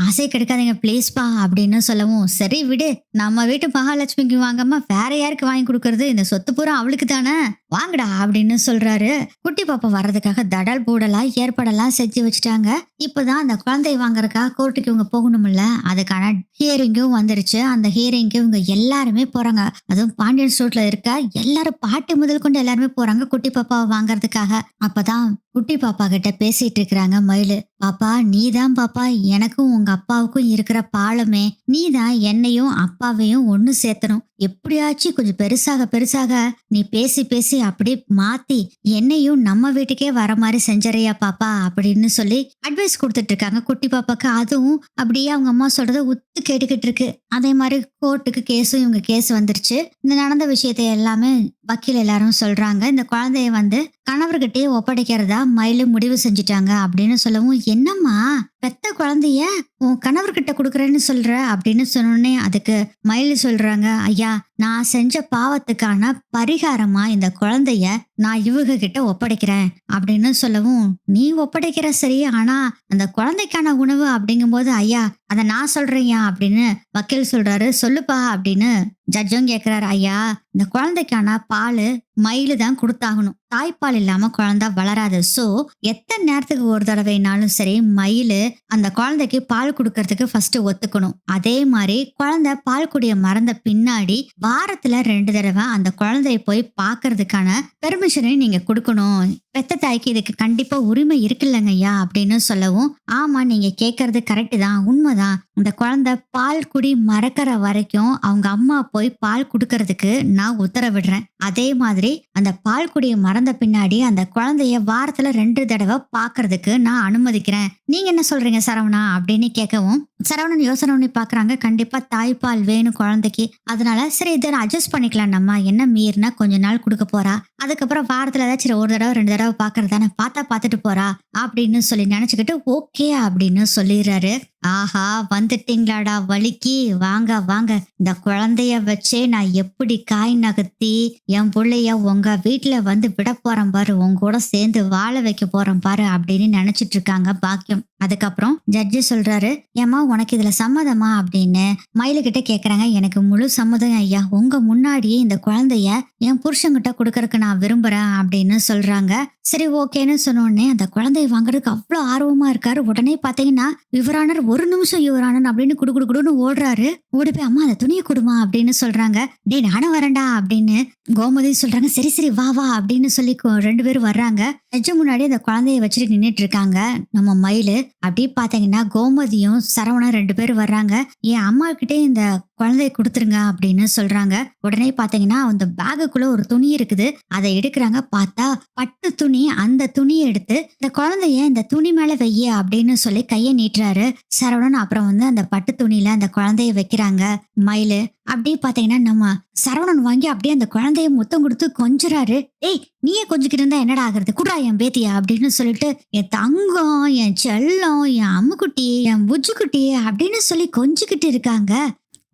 ஆசை கெடுக்காதீங்க ப்ளீஸ்பா அப்படின்னு சொல்லவும், சரி விடு, நம்ம வீட்டு மகாலட்சுமிக்கு வாங்காம வேற யாருக்கு வாங்கி கொடுக்கறது, இந்த சொத்து பூரா அவளுக்கு தானே, வாங்கடா அப்படின்னு சொல்றாரு. குட்டி பாப்பா வர்றதுக்காக தடல் பூடலாம் ஏற்பாடெல்லாம் செஞ்சு வச்சுட்டாங்க. இப்பதான் அந்த குழந்தைய வாங்குறதுக்காக கோர்ட்டுக்கு இவங்க போகணும்ல, அதுக்கான ஹியரிங்கும் வந்துருச்சு. அந்த ஹியரிங்க்கு இவங்க எல்லாருமே போறாங்க. அதுவும் பாண்டியன் ஸ்டோர்ல இருக்க எல்லாரும் பாட்டி முதல் கொண்டு எல்லாருமே போறாங்க குட்டி பாப்பாவை வாங்குறதுக்காக. அப்பதான் குட்டி பாப்பா கிட்ட பேசிட்டு இருக்கிறாங்க மயிலு. பாப்பா நீதான் பாப்பா எனக்கும் உங்க அப்பாவுக்கும் இருக்கிற பாலமே, நீதான் என்னையும் அப்பாவையும் ஒண்ணு சேர்த்தணும். எப்படியாச்சும் கொஞ்சம் பெருசாக நீ பேசி பேசி அப்படியே மாத்தி என்னையும் நம்ம வீட்டுக்கே வர மாதிரி செஞ்சறியா பாப்பா அப்படின்னு சொல்லி அட்வைஸ் கொடுத்துட்டு இருக்காங்க குட்டி பாப்பாக்கு. அதுவும் அப்படியே அவங்க அம்மா சொல்றத உத்து கேட்டுக்கிட்டு இருக்கு. அதே மாதிரி கோர்ட்டுக்கு கேஸும் இவங்க கேஸ் வந்துருச்சு. இந்த நடந்த விஷயத்தை எல்லாமே வக்கீல் எல்லாரும் சொல்றாங்க. இந்த குழந்தைய வந்து கணவர்கிட்டயே ஒப்படைக்கிறதா மயிலு முடிவு செஞ்சுட்டாங்க அப்படின்னு சொல்லவும், என்னம்மா பெத்த குழந்தைய உன் கணவர்கிட்ட கொடுக்குறேன்னு சொல்ற அப்படின்னு சொன்னோடனே அதுக்கு மயிலு சொல்றாங்க, ஐயா நான் செஞ்ச பாவத்துக்கான பரிகாரமா இந்த குழந்தைய நான் இவங்க கிட்ட ஒப்படைக்கிறேன் அப்படின்னு சொல்லவும், நீ ஒப்படைக்கிற சரி, ஆனா அந்த குழந்தைக்கான உணவு அப்படிங்கும் போது ஐயா அத நான் சொல்றேன்யா அப்படின்னு வக்கீல் சொல்றாரு. சொல்லுப்பா அப்படின்னு ஜட்ஜும் கேக்குறாரு. ஐயா இந்த குழந்தைக்கான பால் மயிலு தான் கொடுத்தாகணும். தாய்ப்பால் இல்லாம குழந்தை வளராது. சோ எத்தனை நேரத்துக்கு ஒரு தடவைனாலும் சரி மயிலு அந்த குழந்தைக்கு பால் கொடுக்கறதுக்கு ஃபர்ஸ்ட் ஒத்துக்கணும். அதே மாதிரி குழந்தை பால் குடிய மறந்த பின்னாடி வாரத்துல 2 தடவை அந்த குழந்தைய போய் பாக்குறதுக்கான பெர்மிஷனை நீங்க கொடுக்கணும். பெத்த தாய்க்கு இதுக்கு கண்டிப்பா உரிமை இருக்குல்லங்க ஐயா அப்படின்னு சொல்லவும், ஆமா நீங்க கேட்கறது கரெக்ட் தான், உண்மைதான். இந்த குழந்தை பால் குடி மறக்கிற வரைக்கும் அவங்க அம்மா போய் பால் குடுக்கறதுக்கு நான் உத்தரவிடுறேன். அதே மாதிரி அந்த பால் குடிய மறந்த பின்னாடி அந்த குழந்தைய வாரத்துல 2 தடவை பாக்குறதுக்கு நான் அனுமதிக்கிறேன். நீங்க என்ன சொல்றீங்க சரவணா அப்படின்னு கேட்கவும், சரவணன் யோசனை பண்ணி பாக்குறாங்க. கண்டிப்பா தாய்ப்பால் வேணும் குழந்தைக்கு, அதனால சரி இதை அட்ஜஸ்ட் பண்ணிக்கலாம், நம்ம என்ன மீறினா கொஞ்ச நாள் கொடுக்க போறா, அதுக்கப்புறம் வாரத்துல ஏதாச்சும் ஒரு தடவை 2 தடவை பாக்குறதானே, பார்த்தா பார்த்துட்டு போறா அப்படின்னு சொல்லி நினைச்சுக்கிட்டு ஓகே அப்படின்னு சொல்லிடுறாரு. ஆஹா வந்துட்டீங்களாடா வலிக்கு, வாங்க வாங்க, இந்த குழந்தைய வச்சே நான் எப்படி காய் நகர்த்தி என் பிள்ளைய உங்க வீட்டுல வந்து விட போறேன் பாரு, உங்க கூட சேர்ந்து வாழ வைக்க போறேன் பாரு அப்படின்னு நினைச்சிட்டு இருக்காங்க பாக்கியம். அதுக்கப்புறம் ஜட்ஜி சொல்றாரு, ஏமா உனக்கு இதுல சம்மதமா அப்படின்னு மயிலுகிட்ட கேக்குறாங்க. எனக்கு முழு சம்மதம் ஐயா, உங்க முன்னாடியே இந்த குழந்தைய என் புருஷன்கிட்ட கொடுக்கறதுக்கு நான் விரும்புறேன் அப்படின்னு சொல்றாங்க. சரி ஓகேன்னு சொன்ன உடனே அந்த குழந்தைய வாங்குறதுக்கு அவ்வளவு ஆர்வமா இருக்காரு. உடனே பாத்தீங்கன்னா யுவரானர், ஒரு நிமிஷம் யுவரானர் அப்படின்னு குடுன்னு ஓடுறாரு. ஓடி போய் அம்மா அந்த துணியை கொடுமா அப்படின்னு சொல்றாங்க. டே நானும் வரேன்டா அப்படின்னு கோமதி சொல்றாங்க. சரி சரி வா வா அப்படின்னு சொல்லி 2 பேரும் வர்றாங்க. ஜட்ஜு முன்னாடி அந்த குழந்தைய வச்சுட்டு நின்னுட்டு இருக்காங்க நம்ம மயிலு. அப்படி பாத்தீங்கன்னா கோமதியும் சரவணா 2 பேரும் வர்றாங்க. என் அம்மா கிட்டே இந்த குழந்தைய கொடுத்துருங்க அப்படின்னு சொல்றாங்க. உடனே பாத்தீங்கன்னா அந்த பேகுக்குள்ள ஒரு துணி இருக்குது, அதை எடுக்கிறாங்க. பார்த்தா பட்டு துணி. அந்த துணியை எடுத்து இந்த குழந்தைய இந்த துணி மேல வைய அப்படின்னு சொல்லி கைய நீட்டுறாரு சரவணன். அப்புறம் அந்த பட்டு துணியில அந்த குழந்தைய வைக்கிறாங்க மயிலு. அப்படியே பாத்தீங்கன்னா நம்ம சரவணன் வாங்கி அப்படியே அந்த குழந்தைய முத்தம் கொடுத்து கொஞ்சறாரு. ஏய் நீயே கொஞ்சிக்கிட்டு இருந்தா என்னடா ஆகுறது, குடா என் பேத்தியா அப்படின்னு சொல்லிட்டு, என் தங்கம், என் செல்லம், என் அம்முக்குட்டி, என் புஜ்ஜுக்குட்டி அப்படின்னு சொல்லி கொஞ்சிக்கிட்டு இருக்காங்க.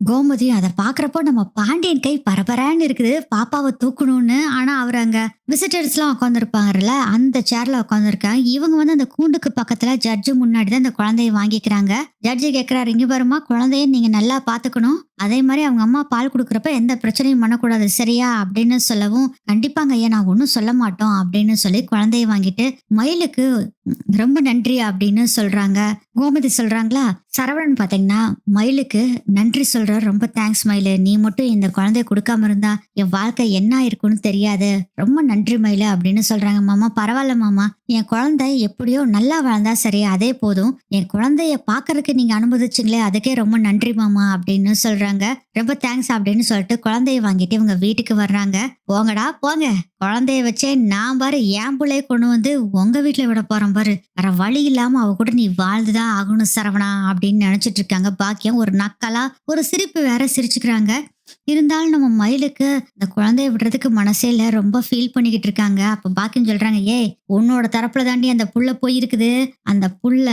கோமதியும் அதை பாக்குறப்போ நம்ம பாண்டியன் கை பரபரான்னு இருக்குது பாப்பாவை தூக்கணும்னு. ஆனா அவர் அங்க விசிட்டர்ஸ் எல்லாம் உட்காந்துருப்பாங்கல்ல, அந்த சேர்ல உட்காந்துருக்காங்க. இவங்க அந்த கூண்டுக்கு பக்கத்துல ஜட்ஜு முன்னாடிதான் இந்த குழந்தைய வாங்கிக்கிறாங்க. ஜட்ஜி கேட்கிறாரு, இங்க பாருமா குழந்தைய நீங்க நல்லா பாத்துக்கணும், அதே மாதிரி அவங்க அம்மா பால் கொடுக்குறப்ப எந்த பிரச்சனையும் பண்ணக்கூடாது சரியா அப்படின்னு சொல்லவும், கண்டிப்பாங்க ஐயா நான் ஒன்னும் சொல்ல மாட்டோம் அப்படின்னு சொல்லி குழந்தைய வாங்கிட்டு மயிலுக்கு ரொம்ப நன்றி அப்படின்னு சொல்றாங்க. கோமதி சொல்றாங்களா, சரவணன் பாத்தீங்கன்னா மயிலுக்கு நன்றி சொல்ற, ரொம்ப தேங்க்ஸ் மயிலு, நீ மட்டும் இந்த குழந்தைய கொடுக்காம இருந்தா என் வாழ்க்கை என்ன இருக்குன்னு தெரியாது, ரொம்ப நன்றி மயிலு அப்படின்னு சொல்றாங்க. மாமா பரவாயில்ல மாமா, என் குழந்தை எப்படியோ நல்லா வளர்ந்தா சரி அதே போதும், என் குழந்தைய பாக்குறதுக்கு நீங்க அனுமதிச்சிங்களே அதுக்கே ரொம்ப நன்றி மாமா அப்படின்னு சொல்றாங்க. ரொம்ப தேங்க்ஸ் அப்படின்னு சொல்லிட்டு குழந்தைய வாங்கிட்டு இவங்க வீட்டுக்கு வர்றாங்க. போங்கடா போங்க, குழந்தைய வச்சே நான் பாரு என் பிள்ளைய கொண்டு உங்க வீட்டுல விட போறேன் பாரு, வேற வழி இல்லாம அவ கூட நீ வாழ்ந்துதான் ஆகணும் சரவணா அப்படின்னு நினைச்சிட்டு இருக்காங்க. பாக்கியம் ஒரு நக்கலா ஒரு சிரிப்பு வேற சிரிச்சுக்கிறாங்க. இருந்தாலும் நம்ம மயிலுக்கு இந்த குழந்தைய விடுறதுக்கு மனசே இல்ல, ரொம்ப ஃபீல் பண்ணிக்கிட்டு இருக்காங்க. அப்ப பாக்கியம் சொல்றாங்க, ஏய் உன்னோட தரப்புல தாண்டி அந்த புள்ள போயிருக்குது, அந்த புள்ள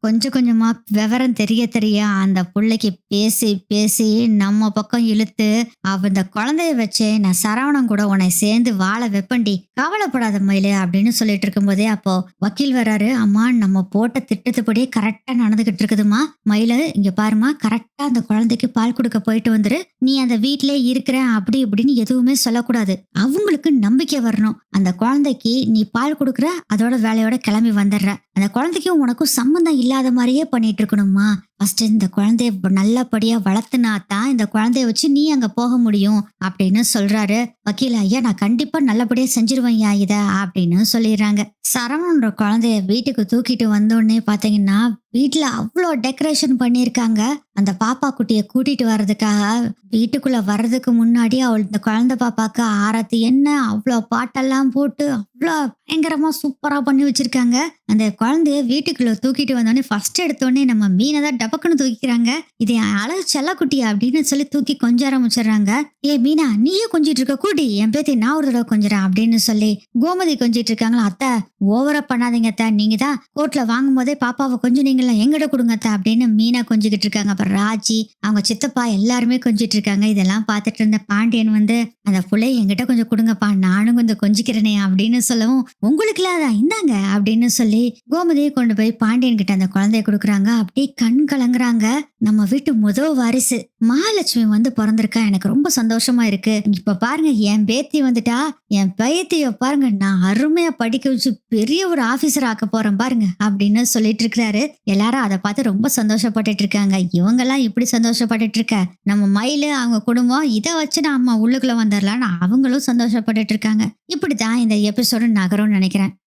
கொஞ்சம் கொஞ்சமா விவரம் தெரிய தெரிய அந்த புள்ளைக்கு பேசி பேசி நம்ம பக்கம் இழுத்து அவ இந்த குழந்தைய வச்சே நான் சரவணன் கூட உன்னை சேர்ந்து வாழ வெப்பண்டி, கவலைப்படாத மயிலு அப்படின்னு சொல்லிட்டு இருக்கும் போதே அப்போ வக்கீல் வராரு. அம்மா நம்ம போட்ட திட்டத்துப்படியே கரெக்டா நடந்துகிட்டு இருக்குதுமா மயிலு, இங்க பாருமா கரெக்டா அந்த குழந்தைக்கு பால் கொடுக்க போயிட்டு வந்துரு, நீ அந்த வீட்டிலே இருக்கிற அப்படி இப்படின்னு எதுவுமே சொல்லக்கூடாது, அவங்களுக்கு நம்பிக்கை வரணும், அந்த குழந்தைக்கு நீ பால் கொடுக்குற அதோட வேலையோட கிளம்பி வந்துடுற, அந்த குழந்தைக்கும் உனக்கும் சம்பந்தம் இல்லாத மாதிரியே பண்ணிட்டு இருக்கணுமா, ஃபர்ஸ்ட் இந்த குழந்தைய நல்லபடியா வளர்த்துனா தான் இந்த குழந்தைய வச்சு நீ அங்க போக முடியும் அப்படின்னு சொல்றாரு வக்கீல். ஐயா நான் கண்டிப்பா நல்லபடியா செஞ்சிருவேன் ஐயா இத அப்படின்னு சொல்லிடுறாங்க. சரவணன்ற குழந்தைய வீட்டுக்கு தூக்கிட்டு வந்தோடனே பாத்தீங்கன்னா வீட்டுல அவ்வளோ டெக்கரேஷன் பண்ணிருக்காங்க. அந்த பாப்பா குட்டிய கூட்டிட்டு வர்றதுக்காக வீட்டுக்குள்ள வர்றதுக்கு முன்னாடி அவள் இந்த குழந்தை பாப்பாக்கு ஆரத்தி என்ன அவ்வளோ பாட்டெல்லாம் போட்டு அவ்வளோ பயங்கரமா சூப்பரா பண்ணி வச்சிருக்காங்க. அந்த குழந்தைய வீட்டுக்குள்ள தூக்கிட்டு வந்தோடனே ஃபர்ஸ்ட் எடுத்தோடனே நம்ம மீனை தான் டபக்குன்னு தூக்கிக்கிறாங்க. இது அழகு செல்லக்குட்டியா அப்படின்னு சொல்லி தூக்கி கொஞ்ச ஆரம்பிச்சிடுறாங்க. ஏ மீனா நீயே கொஞ்சிட்டு இருக்க, கூட்டி என் பேத்தி நான் ஒரு தடவை கொஞ்சறேன் அப்படின்னு சொல்லி கோமதி கொஞ்சிட்டு இருக்காங்களா. அத்தை ஓவரா பண்ணாதீங்க அத்தை, நீங்க தான் கோர்ட்ல வாங்கும் போதே பாப்பாவை கொஞ்சம் நீங்களா எங்கிட்ட கொடுங்க அத்தை அப்படின்னு மீனா கொஞ்சிக்கிட்டு இருக்காங்க. அப்புறம் ராஜி அவங்க சித்தப்பா எல்லாருமே கொஞ்சிட்டு இருக்காங்க. இதெல்லாம் பார்த்துட்டு இருந்த பாண்டியன் அந்த புள்ளைய என்கிட்ட கொஞ்சம் கொடுங்கப்பா நானும் கொஞ்சம் கொஞ்சிக்கிறேனே அப்படின்னு சொல்லவும், உங்களுக்கு இல்லாத இந்தாங்க அப்படின்னு சொல்லி கோமதியை கொண்டு போய் பாண்டியன் கிட்ட அந்த குழந்தைய கொடுக்குறாங்க. அப்படியே கண் கலங்குறாங்க. நம்ம வீட்டு முதல் வாரிசு மகாலட்சுமி வந்து பிறந்திருக்கா, எனக்கு ரொம்ப சந்தோஷமா இருக்கு. இப்ப பாருங்க என் பேத்தி வந்துட்டா, என் பேத்திய பாருங்க நான் அருமையா படிக்க வச்சு பெரிய ஒரு ஆபீசர் ஆக்க போறேன் பாருங்க அப்படின்னு சொல்லிட்டு இருக்கிறாரு. எல்லாரும் அதை பார்த்து ரொம்ப சந்தோஷப்பட்டுட்டு இருக்காங்க. இவங்கெல்லாம் இப்படி சந்தோஷப்பட்டுட்டு இருக்க, நம்ம மயிலு அவங்க குடும்பம் இதை வச்சு நம்ம உள்ளுக்குள்ள வந்துடலாம்னு அவங்களும் சந்தோஷப்பட்டுட்டு இருக்காங்க. இப்படித்தான் இந்த எபிசோடு நகரும்னு நினைக்கிறேன்.